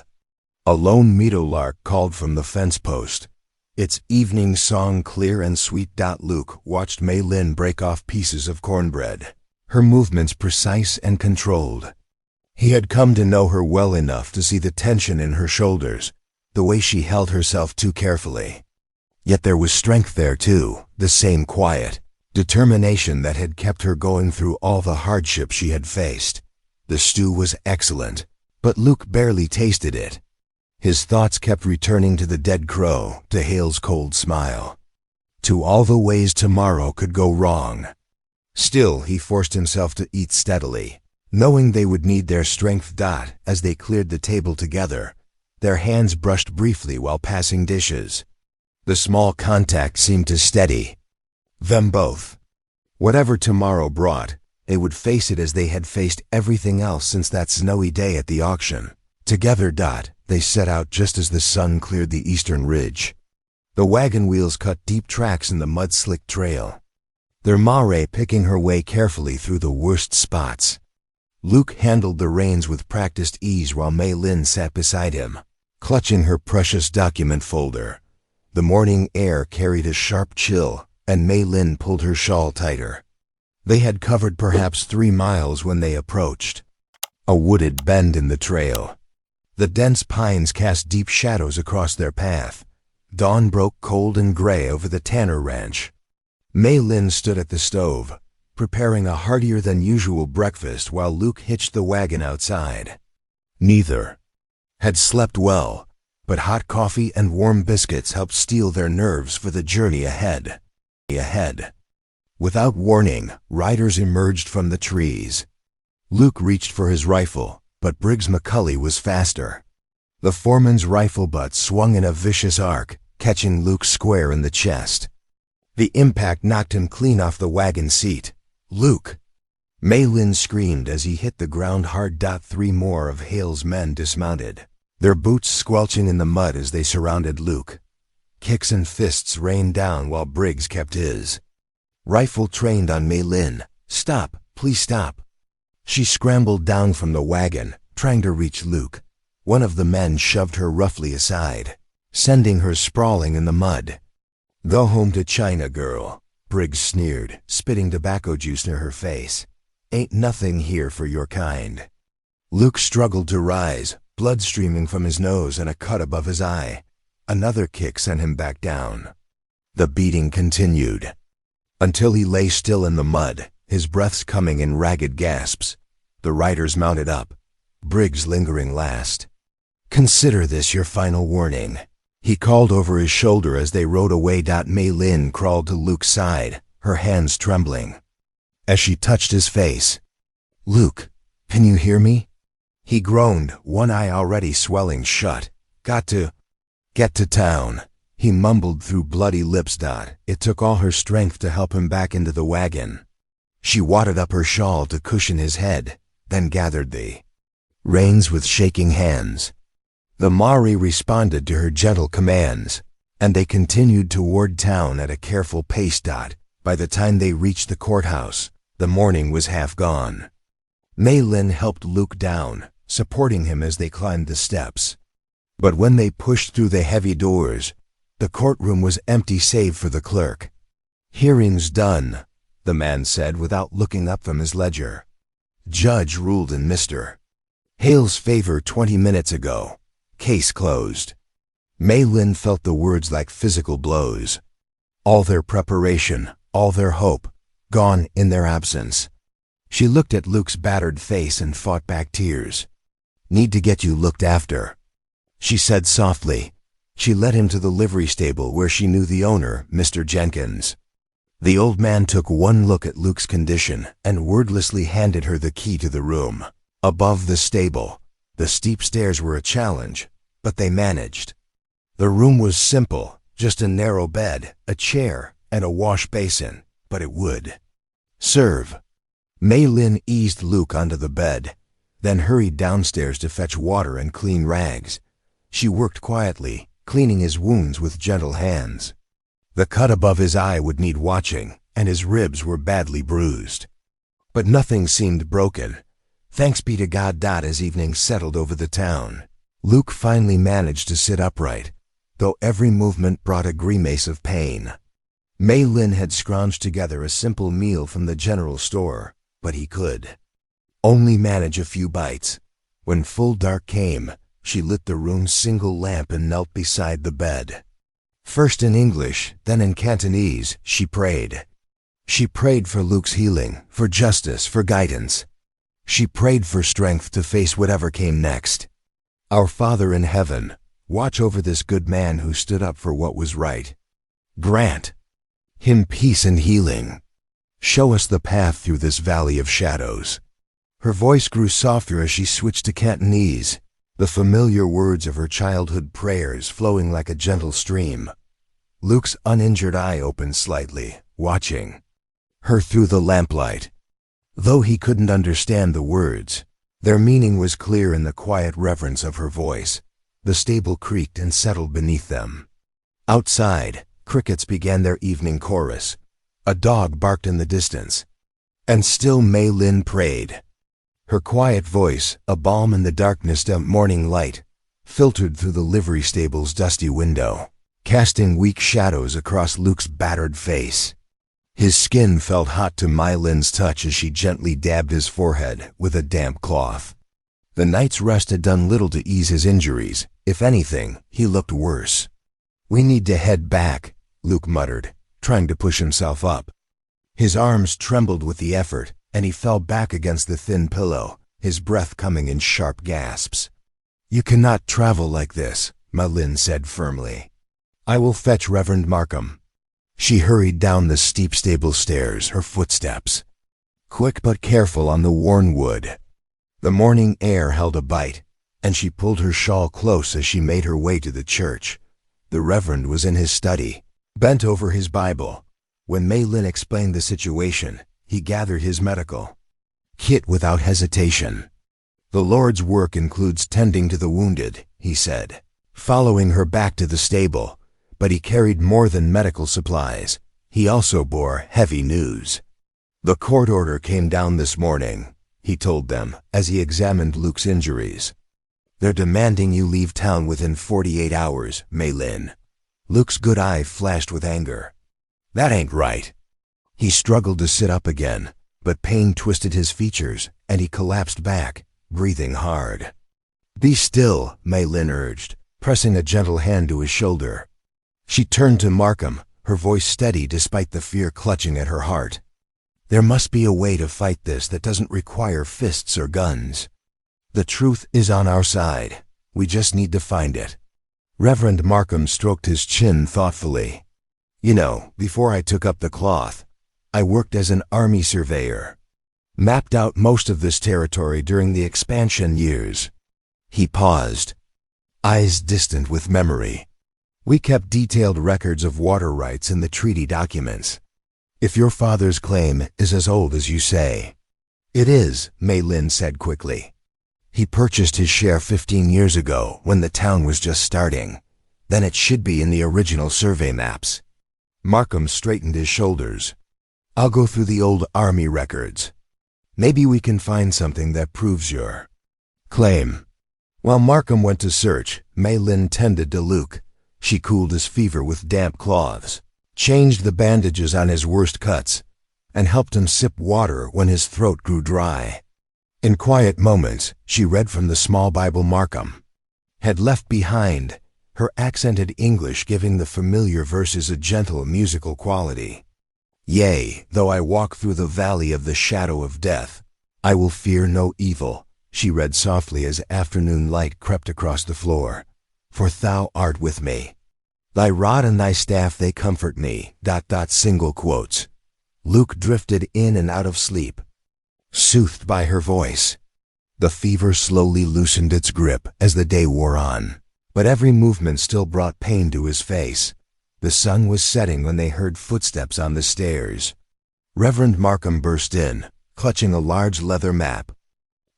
S1: A lone meadowlark called from the fence post, its evening song clear and sweet. Luke watched Mei Lin break off pieces of cornbread, her movements precise and controlled. He had come to know her well enough to see the tension in her shoulders, the way she held herself too carefully. Yet there was strength there too, the same quiet determination that had kept her going through all the hardship she had faced. The stew was excellent, but Luke barely tasted it. His thoughts kept returning to the dead crow, to Hale's cold smile, to all the ways tomorrow could go wrong. Still, he forced himself to eat steadily, knowing they would need their strength. As they cleared the table together, their hands brushed briefly while passing dishes. The small contact seemed to steady them both. Whatever tomorrow brought, they would face it as they had faced everything else since that snowy day at the auction. Together. They set out just as the sun cleared the eastern ridge. The wagon wheels cut deep tracks in the mud-slicked trail, their mare picking her way carefully through the worst spots. Luke handled the reins with practiced ease while Mei Lin sat beside him, clutching her precious document folder. The morning air carried a sharp chill, and Mei Lin pulled her shawl tighter. They had covered perhaps 3 miles when they approached a wooded bend in the trail. The dense pines cast deep shadows across their path. Dawn broke cold and gray over the Tanner Ranch. Mei Lin stood at the stove, preparing a heartier-than-usual breakfast while Luke hitched the wagon outside. Neither had slept well, but hot coffee and warm biscuits helped steel their nerves for the journey ahead. Without warning, riders emerged from the trees. Luke reached for his rifle, but Briggs McCulley was faster. The foreman's rifle butt swung in a vicious arc, catching Luke square in the chest. The impact knocked him clean off the wagon seat. "Luke!" Mei Lin screamed as he hit the ground hard. 3 more of Hale's men dismounted, their boots squelching in the mud as they surrounded Luke. Kicks and fists rained down while Briggs kept his rifle trained on Mei Lin. "Stop, please stop." She scrambled down from the wagon, trying to reach Luke. One of the men shoved her roughly aside, sending her sprawling in the mud. "Go home to China, girl," Briggs sneered, spitting tobacco juice near her face. "Ain't nothing here for your kind." Luke struggled to rise, blood streaming from his nose and a cut above his eye. Another kick sent him back down. The beating continued until he lay still in the mud, his breaths coming in ragged gasps. The riders mounted up, Briggs lingering last. "Consider this your final warning," He called over his shoulder as they rode away. Mei Lin crawled to Luke's side, her hands trembling. As she touched his face, "Luke, can you hear me?" He groaned, one eye already swelling shut. Get to town," he mumbled through bloody lips. It took all her strength to help him back into the wagon. She wadded up her shawl to cushion his head, then gathered the reins with shaking hands. The Maori responded to her gentle commands, and they continued toward town at a careful pace. By the time they reached the courthouse, the morning was half gone. Mei Lin helped Luke down, supporting him as they climbed the steps. But when they pushed through the heavy doors, the courtroom was empty save for the clerk. "Hearing's done," the man said without looking up from his ledger. "Judge ruled in Mr. Hale's favor 20 minutes ago. Case closed." Mei Lin felt the words like physical blows. All their preparation, all their hope, gone in their absence. She looked at Luke's battered face and fought back tears. "Need to get you looked after," she said softly. She led him to the livery stable where she knew the owner, Mr. Jenkins. The old man took one look at Luke's condition and wordlessly handed her the key to the room. Above the stable, the steep stairs were a challenge, but they managed. The room was simple, just a narrow bed, a chair, and a wash basin, but it would serve. Mei Lin eased Luke onto the bed, then hurried downstairs to fetch water and clean rags. She worked quietly, cleaning his wounds with gentle hands. The cut above his eye would need watching, and his ribs were badly bruised. But nothing seemed broken. Thanks be to God. As evening settled over the town, Luke finally managed to sit upright, though every movement brought a grimace of pain. Mei Lin had scrounged together a simple meal from the general store, but he could only manage a few bites. When full dark came, she lit the room's single lamp and knelt beside the bed. First in English, then in Cantonese, she prayed. She prayed for Luke's healing, for justice, for guidance. She prayed for strength to face whatever came next. "Our Father in heaven, watch over this good man who stood up for what was right. Grant him peace and healing. Show us the path through this valley of shadows." Her voice grew softer as she switched to Cantonese, the familiar words of her childhood prayers flowing like a gentle stream. Luke's uninjured eye opened slightly, watching her through the lamplight. Though he couldn't understand the words, their meaning was clear in the quiet reverence of her voice. The stable creaked and settled beneath them. Outside, crickets began their evening chorus. A dog barked in the distance. And still Mei Lin prayed. Her quiet voice, a balm in the darkness of morning light, filtered through the livery stable's dusty window, casting weak shadows across Luke's battered face. His skin felt hot to Mei Lin's touch as she gently dabbed his forehead with a damp cloth. The night's rest had done little to ease his injuries. If anything, he looked worse. "We need to head back," Luke muttered, trying to push himself up. His arms trembled with the effort, and he fell back against the thin pillow, his breath coming in sharp gasps. "You cannot travel like this," Mei Lin said firmly. "I will fetch Reverend Markham." She hurried down the steep stable stairs, her footsteps quick but careful on the worn wood. The morning air held a bite, and she pulled her shawl close as she made her way to the church. The Reverend was in his study, bent over his Bible. When Mei Lin explained the situation, he gathered his medical kit without hesitation. "The Lord's work includes tending to the wounded," he said, following her back to the stable. But he carried more than medical supplies. He also bore heavy news. "The court order came down this morning," he told them as he examined Luke's injuries. "They're demanding you leave town within 48 hours, Mei Lin." Luke's good eye flashed with anger. "That ain't right." He struggled to sit up again, but pain twisted his features, and he collapsed back, breathing hard. "Be still," Mei Lin urged, pressing a gentle hand to his shoulder. She turned to Markham, her voice steady despite the fear clutching at her heart. "There must be a way to fight this that doesn't require fists or guns. The truth is on our side. We just need to find it." Reverend Markham stroked his chin thoughtfully. You know, before I took up the cloth, I worked as an army surveyor. Mapped out most of this territory during the expansion years. He paused, eyes distant with memory. We kept detailed records of water rights in the treaty documents. If your father's claim is as old as you say. It is, Mei Lin said quickly. He purchased his share 15 years ago when the town was just starting. Then it should be in the original survey maps. Markham straightened his shoulders. I'll go through the old army records. Maybe we can find something that proves your claim. While Markham went to search, Mei Lin tended to Luke. She cooled his fever with damp cloths, changed the bandages on his worst cuts, and helped him sip water when his throat grew dry. In quiet moments, she read from the small Bible Markham had left behind, her accented English giving the familiar verses a gentle musical quality. Yea, though I walk through the valley of the shadow of death, I will fear no evil, she read softly as afternoon light crept across the floor. For thou art with me. Thy rod and thy staff they comfort me. Single quotes. Luke drifted in and out of sleep, soothed by her voice. The fever slowly loosened its grip as the day wore on, but every movement still brought pain to his face. The sun was setting when they heard footsteps on the stairs. Reverend Markham burst in, clutching a large leather map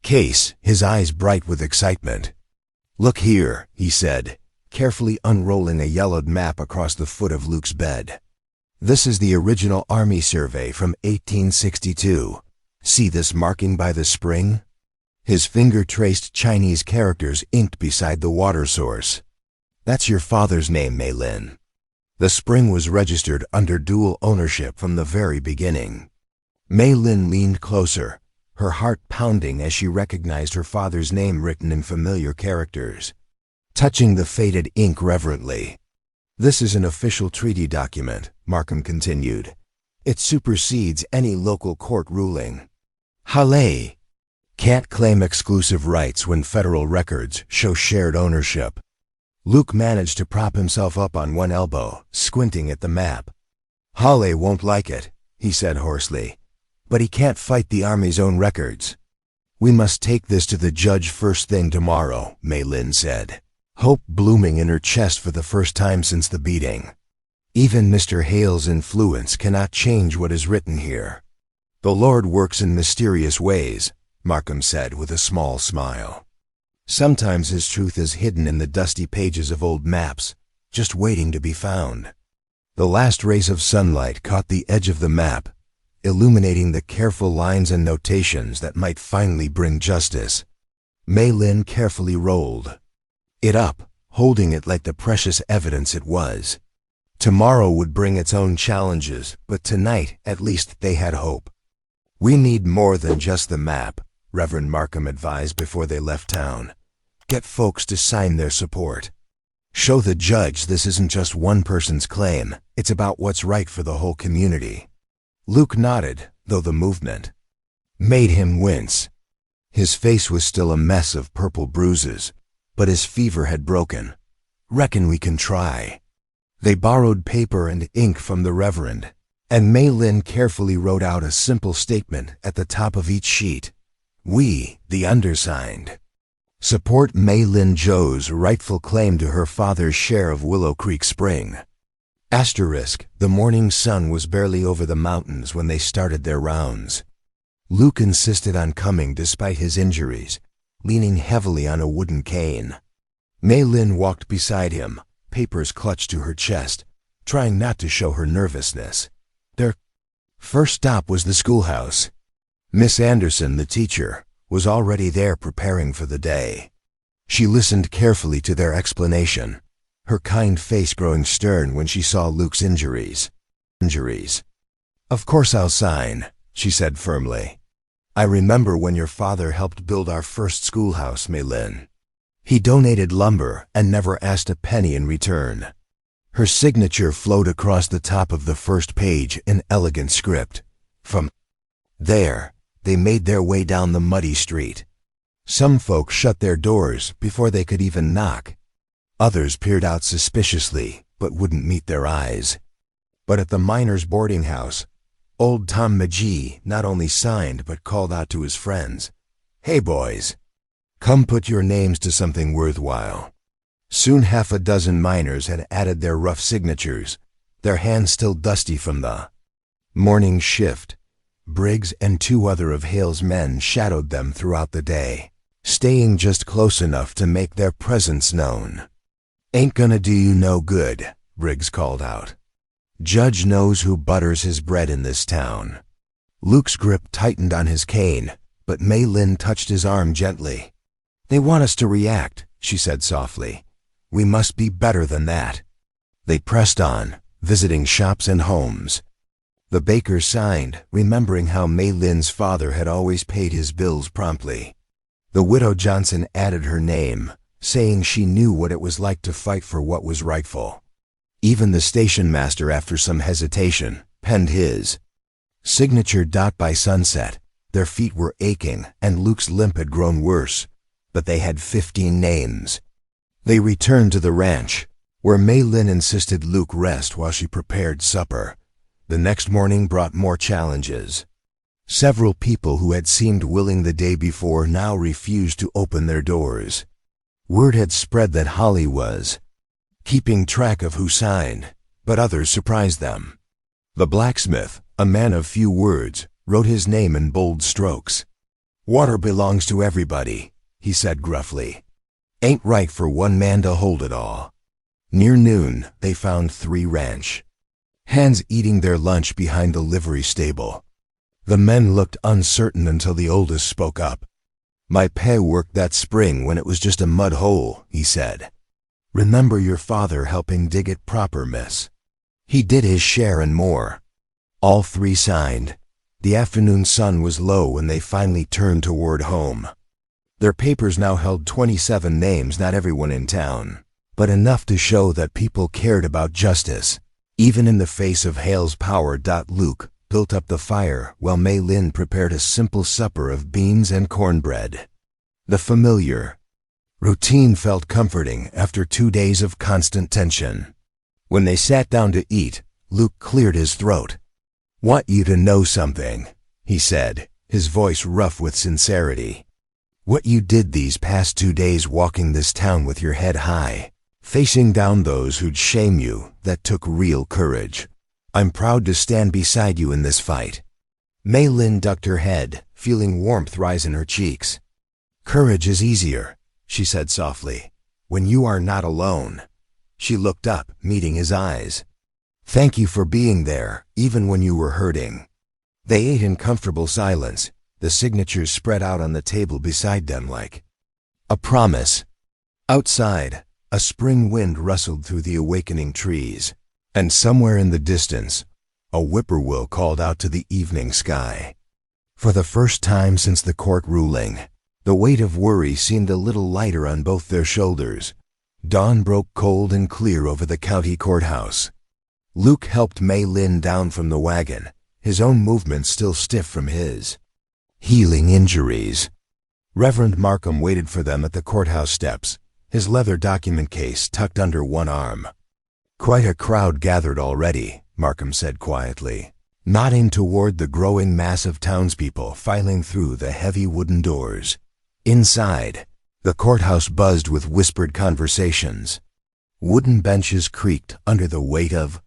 S1: case, his eyes bright with excitement. Look here, he said, carefully unrolling a yellowed map across the foot of Luke's bed. This is the original Army survey from 1862. See this marking by the spring? His finger traced Chinese characters inked beside the water source. That's your father's name, Mei Lin. The spring was registered under dual ownership from the very beginning. Mei Lin leaned closer, her heart pounding as she recognized her father's name written in familiar characters. Touching the faded ink reverently. This is an official treaty document, Markham continued. It supersedes any local court ruling. Hale can't claim exclusive rights when federal records show shared ownership. Luke managed to prop himself up on one elbow, squinting at the map. Hale won't like it, he said hoarsely. But he can't fight the Army's own records. We must take this to the judge first thing tomorrow, Mei Lin said, hope blooming in her chest for the first time since the beating. Even Mr. Hale's influence cannot change what is written here. The Lord works in mysterious ways, Markham said with a small smile. Sometimes his truth is hidden in the dusty pages of old maps, just waiting to be found. The last rays of sunlight caught the edge of the map, illuminating the careful lines and notations that might finally bring justice. Mei Lin carefully rolled it up, holding it like the precious evidence it was. Tomorrow would bring its own challenges, but tonight, at least, they had hope. We need more than just the map, Reverend Markham advised before they left town. Get folks to sign their support. Show the judge this isn't just one person's claim, it's about what's right for the whole community. Luke nodded, though the movement made him wince. His face was still a mess of purple bruises, but his fever had broken. Reckon we can try. They borrowed paper and ink from the Reverend, and Mei Lin carefully wrote out a simple statement at the top of each sheet. We, the undersigned, support Mei Lin Zhou's rightful claim to her father's share of Willow Creek Spring. Asterisk, the morning sun was barely over the mountains when they started their rounds. Luke insisted on coming despite his injuries, leaning heavily on a wooden cane. Mei Lin walked beside him, papers clutched to her chest, trying not to show her nervousness. Their first stop was the schoolhouse. Miss Anderson, the teacher, was already there preparing for the day. She listened carefully to their explanation, her kind face growing stern when she saw Luke's injuries. Of course I'll sign, she said firmly. I remember when your father helped build our first schoolhouse, Mei Lin. He donated lumber and never asked a penny in return. Her signature flowed across the top of the first page in elegant script. From there, they made their way down the muddy street. Some folks shut their doors before they could even knock. Others peered out suspiciously, but wouldn't meet their eyes. But at the miners' boarding house, old Tom McGee not only signed but called out to his friends, "Hey boys, come put your names to something worthwhile." Soon half a dozen miners had added their rough signatures, their hands still dusty from the morning shift. Briggs and two other of Hale's men shadowed them throughout the day, staying just close enough to make their presence known. "Ain't gonna do you no good," Briggs called out. "Judge knows who butters his bread in this town." Luke's grip tightened on his cane, but Mei Lin touched his arm gently. "They want us to react," she said softly. "We must be better than that." They pressed on, visiting shops and homes. The baker signed, remembering how Mei Lin's father had always paid his bills promptly. The widow Johnson added her name, saying she knew what it was like to fight for what was rightful. Even the station master, after some hesitation, penned his signature. By sunset, their feet were aching and Luke's limp had grown worse, but they had 15 names. They returned to the ranch, where Mei Lin insisted Luke rest while she prepared supper. The next morning brought more challenges. Several people who had seemed willing the day before now refused to open their doors. Word had spread that Holly was keeping track of who signed, but others surprised them. The blacksmith, a man of few words, wrote his name in bold strokes. "Water belongs to everybody," he said gruffly. "Ain't right for one man to hold it all." Near noon, they found 3 ranch hands eating their lunch behind the livery stable. The men looked uncertain until the oldest spoke up. "My pa worked that spring when it was just a mud hole," he said. "Remember your father helping dig it proper, miss? He did his share and more." All 3 signed. The afternoon sun was low when they finally turned toward home. Their papers now held 27 names, not everyone in town, but enough to show that people cared about justice, even in the face of Hale's power. Luke built up the fire while Mei Lin prepared a simple supper of beans and cornbread. The familiar routine felt comforting after 2 days of constant tension. When they sat down to eat, Luke cleared his throat. "Want you to know something," he said, his voice rough with sincerity. "What you did these past 2 days walking this town with your head high, facing down those who'd shame you, that took real courage. I'm proud to stand beside you in this fight." Mei Lin ducked her head, feeling warmth rise in her cheeks. "Courage is easier," she said softly, "when you are not alone." She looked up, meeting his eyes. "Thank you for being there, even when you were hurting." They ate in comfortable silence, the signatures spread out on the table beside them like a promise. Outside, a spring wind rustled through the awakening trees, and somewhere in the distance, a whippoorwill called out to the evening sky. For the first time since the court ruling, the weight of worry seemed a little lighter on both their shoulders. Dawn broke cold and clear over the county courthouse. Luke helped Mei Lin down from the wagon, his own movements still stiff from his healing injuries. Reverend Markham waited for them at the courthouse steps, his leather document case tucked under one arm. "Quite a crowd gathered already," Markham said quietly, nodding toward the growing mass of townspeople filing through the heavy wooden doors. Inside, the courthouse buzzed with whispered conversations. Wooden benches creaked under the weight of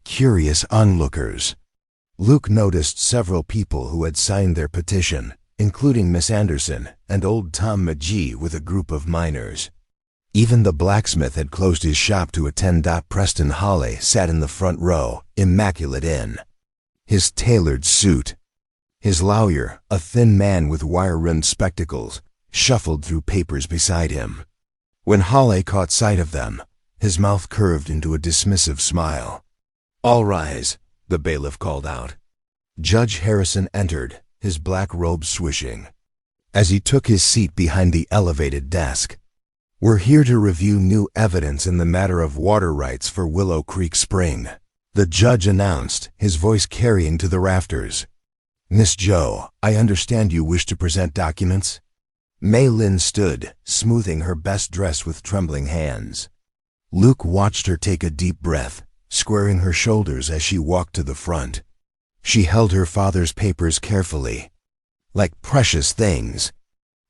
S1: curious onlookers. Luke noticed several people who had signed their petition, including Miss Anderson and old Tom McGee with a group of miners. Even the blacksmith had closed his shop to attend. Preston Holly sat in the front row, immaculate in his tailored suit. His lawyer, a thin man with wire-rimmed spectacles, shuffled through papers beside him. When Holly caught sight of them, his mouth curved into a dismissive smile. "All rise," the bailiff called out. Judge Harrison entered, his black robe swishing. As he took his seat behind the elevated desk, "We're here to review new evidence in the matter of water rights for Willow Creek Spring," the judge announced, his voice carrying to the rafters. "Miss Joe, I understand you wish to present documents?" Mei Lin stood, smoothing her best dress with trembling hands. Luke watched her take a deep breath, squaring her shoulders as she walked to the front. She held her father's papers carefully, like precious things.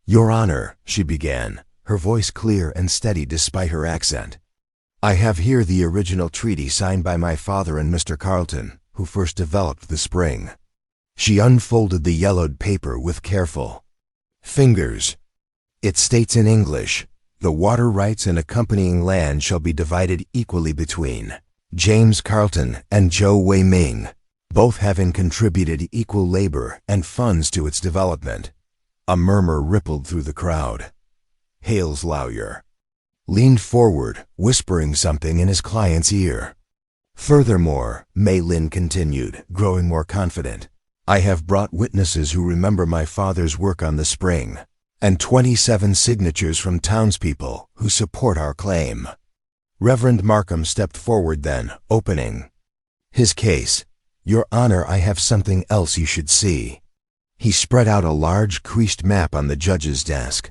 S1: "Your Honor," she began, her voice clear and steady despite her accent. "I have here the original treaty signed by my father and Mr. Carlton, who first developed the spring." She unfolded the yellowed paper with careful fingers. "It states in English, 'The water rights and accompanying land shall be divided equally between James Carlton and Joe Wei Ming, both having contributed equal labor and funds to its development.'" A murmur rippled through the crowd. Hale's lawyer leaned forward, whispering something in his client's ear. "Furthermore," Mei Lin continued, growing more confident, "I have brought witnesses who remember my father's work on the spring, and 27 signatures from townspeople who support our claim." Reverend Markham stepped forward then, opening his case. "Your Honor, I have something else you should see." He spread out a large creased map on the judge's desk.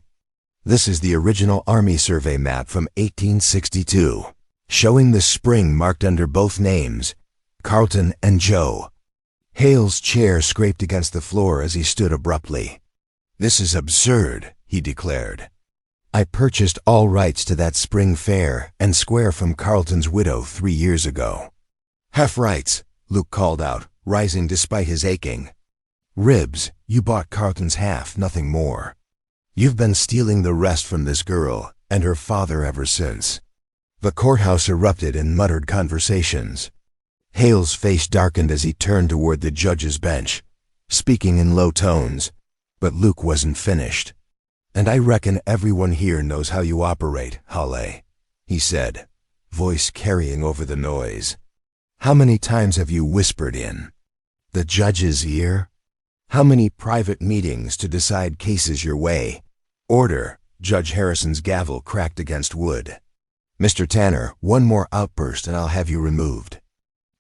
S1: "This is the original Army survey map from 1862, showing the spring marked under both names, Carlton and Joe." Hale's chair scraped against the floor as he stood abruptly. "This is absurd," he declared. "I purchased all rights to that spring fair and square from Carlton's widow 3 years ago." "Half rights," Luke called out, rising despite his aching ribs. "You bought Carlton's half, nothing more. You've been stealing the rest from this girl and her father ever since." The courthouse erupted in muttered conversations. Hale's face darkened as he turned toward the judge's bench, speaking in low tones, but Luke wasn't finished. "And I reckon everyone here knows how you operate, Hale," he said, voice carrying over the noise. "How many times have you whispered in the judge's ear? How many private meetings to decide cases your way?" "Order!" Judge Harrison's gavel cracked against wood. "Mr. Tanner, one more outburst and I'll have you removed."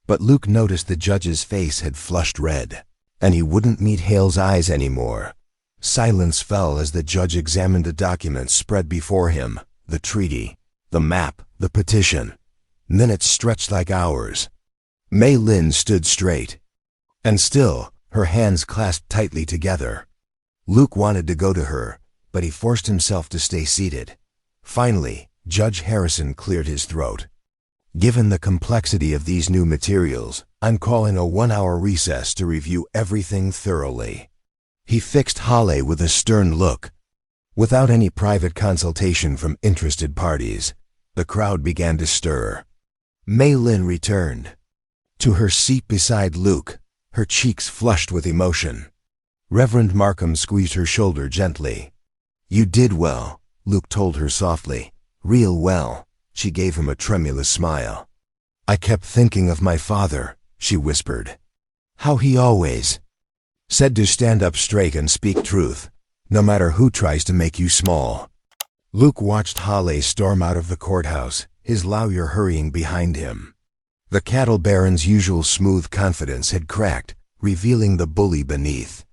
S1: But Luke noticed the judge's face had flushed red, and he wouldn't meet Hale's eyes anymore. Silence fell as the judge examined the documents spread before him, the treaty, the map, the petition. Minutes stretched like hours. Mei Lin stood straight, and still, her hands clasped tightly together. Luke wanted to go to her, but he forced himself to stay seated. Finally, Judge Harrison cleared his throat. "Given the complexity of these new materials, I'm calling a 1-hour recess to review everything thoroughly." He fixed Hale with a stern look. Without any private consultation from interested parties, the crowd began to stir. Mei Lin returned to her seat beside Luke, her cheeks flushed with emotion. Reverend Markham squeezed her shoulder gently. "You did well," Luke told her softly. "Real well." She gave him a tremulous smile. "I kept thinking of my father," she whispered. "How he always said to stand up straight and speak truth, no matter who tries to make you small." Luke watched Hale storm out of the courthouse, his lawyer hurrying behind him. The cattle baron's usual smooth confidence had cracked, revealing the bully beneath.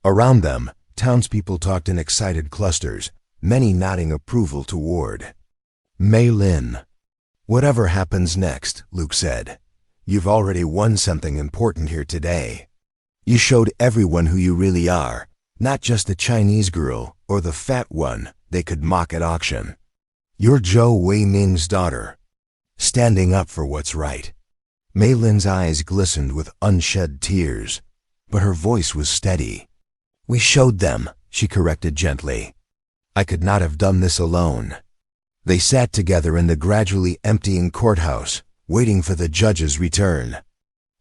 S1: Around them, townspeople talked in excited clusters, many nodding approval toward Mei Lin. "Whatever happens next," Luke said, "you've already won something important here today. You showed everyone who you really are, not just the Chinese girl or the fat one they could mock at auction. You're Joe Wei Ming's daughter, standing up for what's right." Mei Lin's eyes glistened with unshed tears, but her voice was steady. "We showed them," she corrected gently. "I could not have done this alone." They sat together in the gradually emptying courthouse, waiting for the judge's return.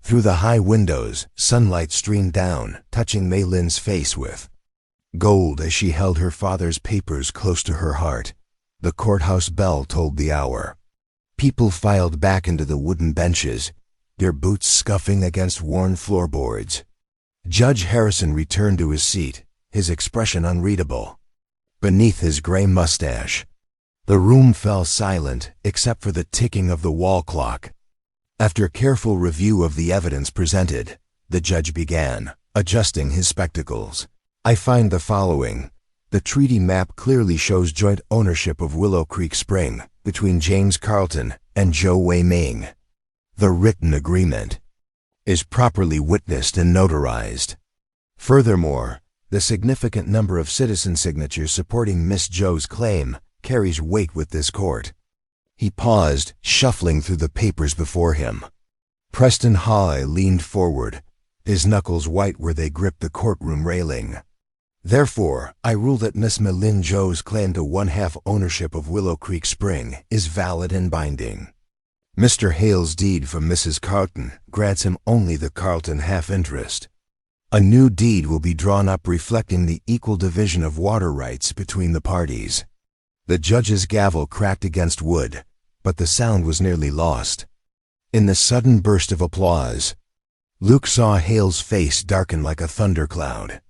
S1: Through the high windows, sunlight streamed down, touching Mei Lin's face with gold as she held her father's papers close to her heart. The courthouse bell tolled the hour. People filed back into the wooden benches, their boots scuffing against worn floorboards. Judge Harrison returned to his seat, his expression unreadable beneath his gray mustache. The room fell silent except for the ticking of the wall clock. After careful review of the evidence presented, the judge began, adjusting his spectacles. "I find the following. The treaty map clearly shows joint ownership of Willow Creek Spring, between James Carlton and Zhou Weiming. The written agreement is properly witnessed and notarized. Furthermore, the significant number of citizen signatures supporting Miss Zhou's claim carries weight with this court. He paused, shuffling through the papers before him. Preston High leaned forward, his knuckles white where they gripped the courtroom railing. Therefore, I rule that Miss Mei-Lin Zhou's claim to one-half ownership of Willow Creek Spring is valid and binding. Mr. Hale's deed from Mrs. Carlton grants him only the Carlton half-interest. A new deed will be drawn up reflecting the equal division of water rights between the parties. The judge's gavel cracked against wood, but the sound was nearly lost. In the sudden burst of applause, Luke saw Hale's face darken like a thundercloud.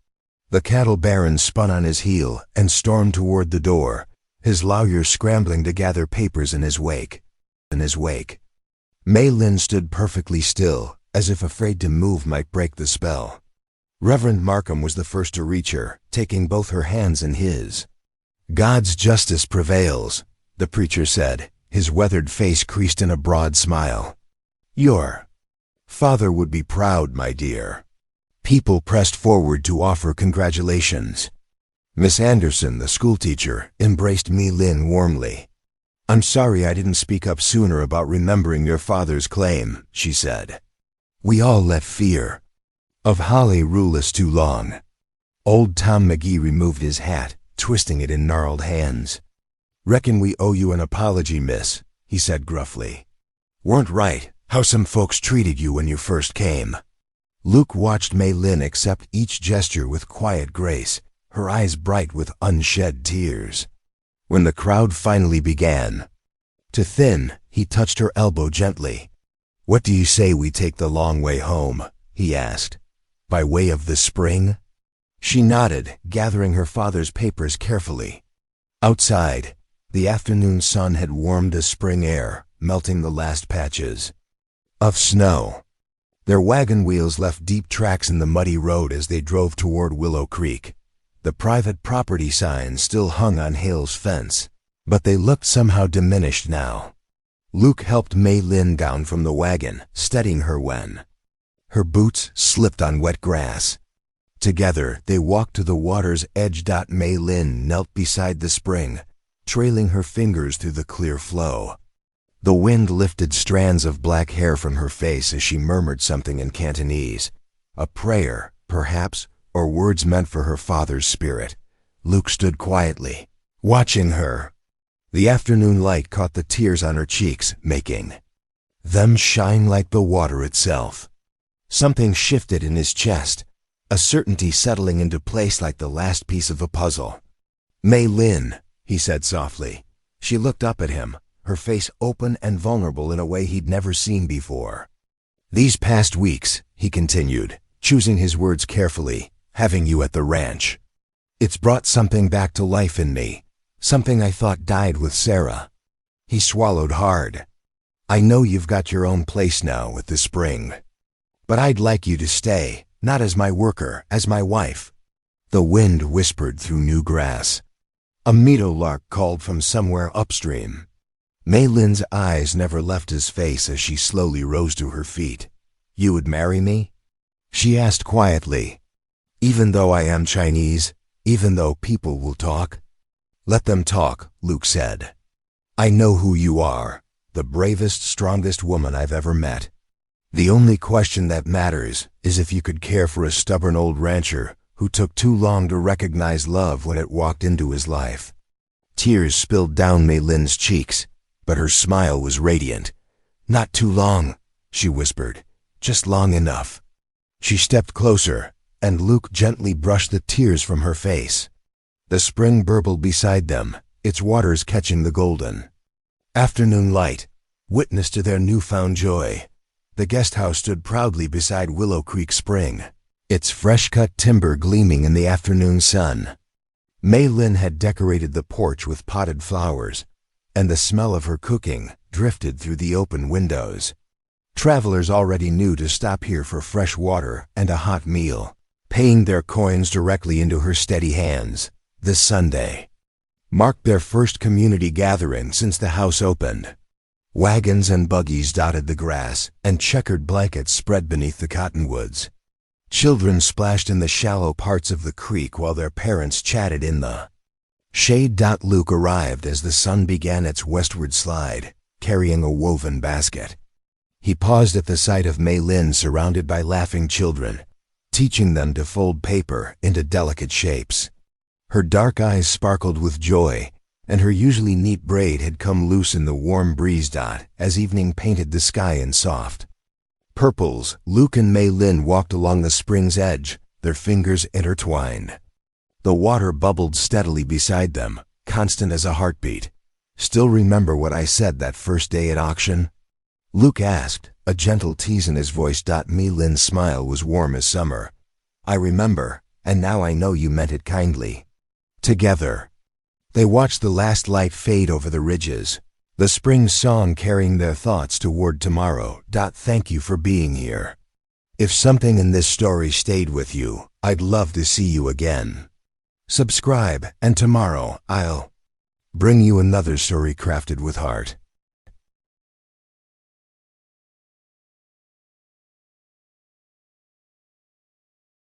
S1: The cattle baron spun on his heel and stormed toward the door, his lawyer scrambling to gather papers in his wake. Mei-Lin stood perfectly still, as if afraid to move might break the spell. Reverend Markham was the first to reach her, taking both her hands in his. "God's justice prevails," the preacher said, his weathered face creased in a broad smile. "Your father would be proud, my dear." People pressed forward to offer congratulations. Miss Anderson, the schoolteacher, embraced Mei-Lin warmly. "I'm sorry I didn't speak up sooner about remembering your father's claim," she said. "We all let fear of Holly rule us too long." Old Tom McGee removed his hat, twisting it in gnarled hands. "Reckon we owe you an apology, miss," he said gruffly. "Weren't right how some folks treated you when you first came." Luke watched Mei-Lin accept each gesture with quiet grace, her eyes bright with unshed tears. When the crowd finally began to thin, he touched her elbow gently. "What do you say we take the long way home?" he asked. "By way of the spring?" She nodded, gathering her father's papers carefully. Outside, the afternoon sun had warmed the spring air, melting the last patches of snow. Their wagon wheels left deep tracks in the muddy road as they drove toward Willow Creek. The private property sign still hung on Hale's fence, but they looked somehow diminished now. Luke helped Mei-Lin down from the wagon, steadying her when her boots slipped on wet grass. Together, they walked to the water's edge. Mei-Lin knelt beside the spring, trailing her fingers through the clear flow. The wind lifted strands of black hair from her face as she murmured something in Cantonese. A prayer, perhaps, or words meant for her father's spirit. Luke stood quietly, watching her. The afternoon light caught the tears on her cheeks, making them shine like the water itself. Something shifted in his chest, a certainty settling into place like the last piece of a puzzle. "Mei-Lin," he said softly. She looked up at him, her face open and vulnerable in a way he'd never seen before. "These past weeks," he continued, choosing his words carefully, "having you at the ranch, it's brought something back to life in me, something I thought died with Sarah." He swallowed hard. "I know you've got your own place now with the spring, but I'd like you to stay, not as my worker, as my wife." The wind whispered through new grass. A meadowlark called from somewhere upstream. Mei-Lin's eyes never left his face as she slowly rose to her feet. "You would marry me?" she asked quietly. "Even though I am Chinese, even though people will talk?" "Let them talk," Luke said. "I know who you are, the bravest, strongest woman I've ever met. The only question that matters is if you could care for a stubborn old rancher who took too long to recognize love when it walked into his life." Tears spilled down Mei-Lin's cheeks, but her smile was radiant. "Not too long," she whispered, "just long enough." She stepped closer, and Luke gently brushed the tears from her face. The spring burbled beside them, its waters catching the golden afternoon light, witness to their newfound joy. The guest house stood proudly beside Willow Creek Spring, its fresh-cut timber gleaming in the afternoon sun. Mei-Lin had decorated the porch with potted flowers, and the smell of her cooking drifted through the open windows. Travelers already knew to stop here for fresh water and a hot meal, paying their coins directly into her steady hands. This Sunday, marked their first community gathering since the house opened. Wagons and buggies dotted the grass, and checkered blankets spread beneath the cottonwoods. Children splashed in the shallow parts of the creek while their parents chatted in the shade. Luke arrived as the sun began its westward slide, carrying a woven basket. He paused at the sight of Mei Lin surrounded by laughing children, teaching them to fold paper into delicate shapes. Her dark eyes sparkled with joy, and her usually neat braid had come loose in the warm breeze. As evening painted the sky in soft purples, Luke and Mei Lin walked along the spring's edge, their fingers intertwined. The water bubbled steadily beside them, constant as a heartbeat. "Still remember what I said that first day at auction?" Luke asked, a gentle tease in his voice. Mei Lin's smile was warm as summer. "I remember, and now I know you meant it kindly." Together, they watched the last light fade over the ridges, the spring song carrying their thoughts toward tomorrow. Thank you for being here. If something in this story stayed with you, I'd love to see you again. Subscribe, and tomorrow I'll bring you another story crafted with heart.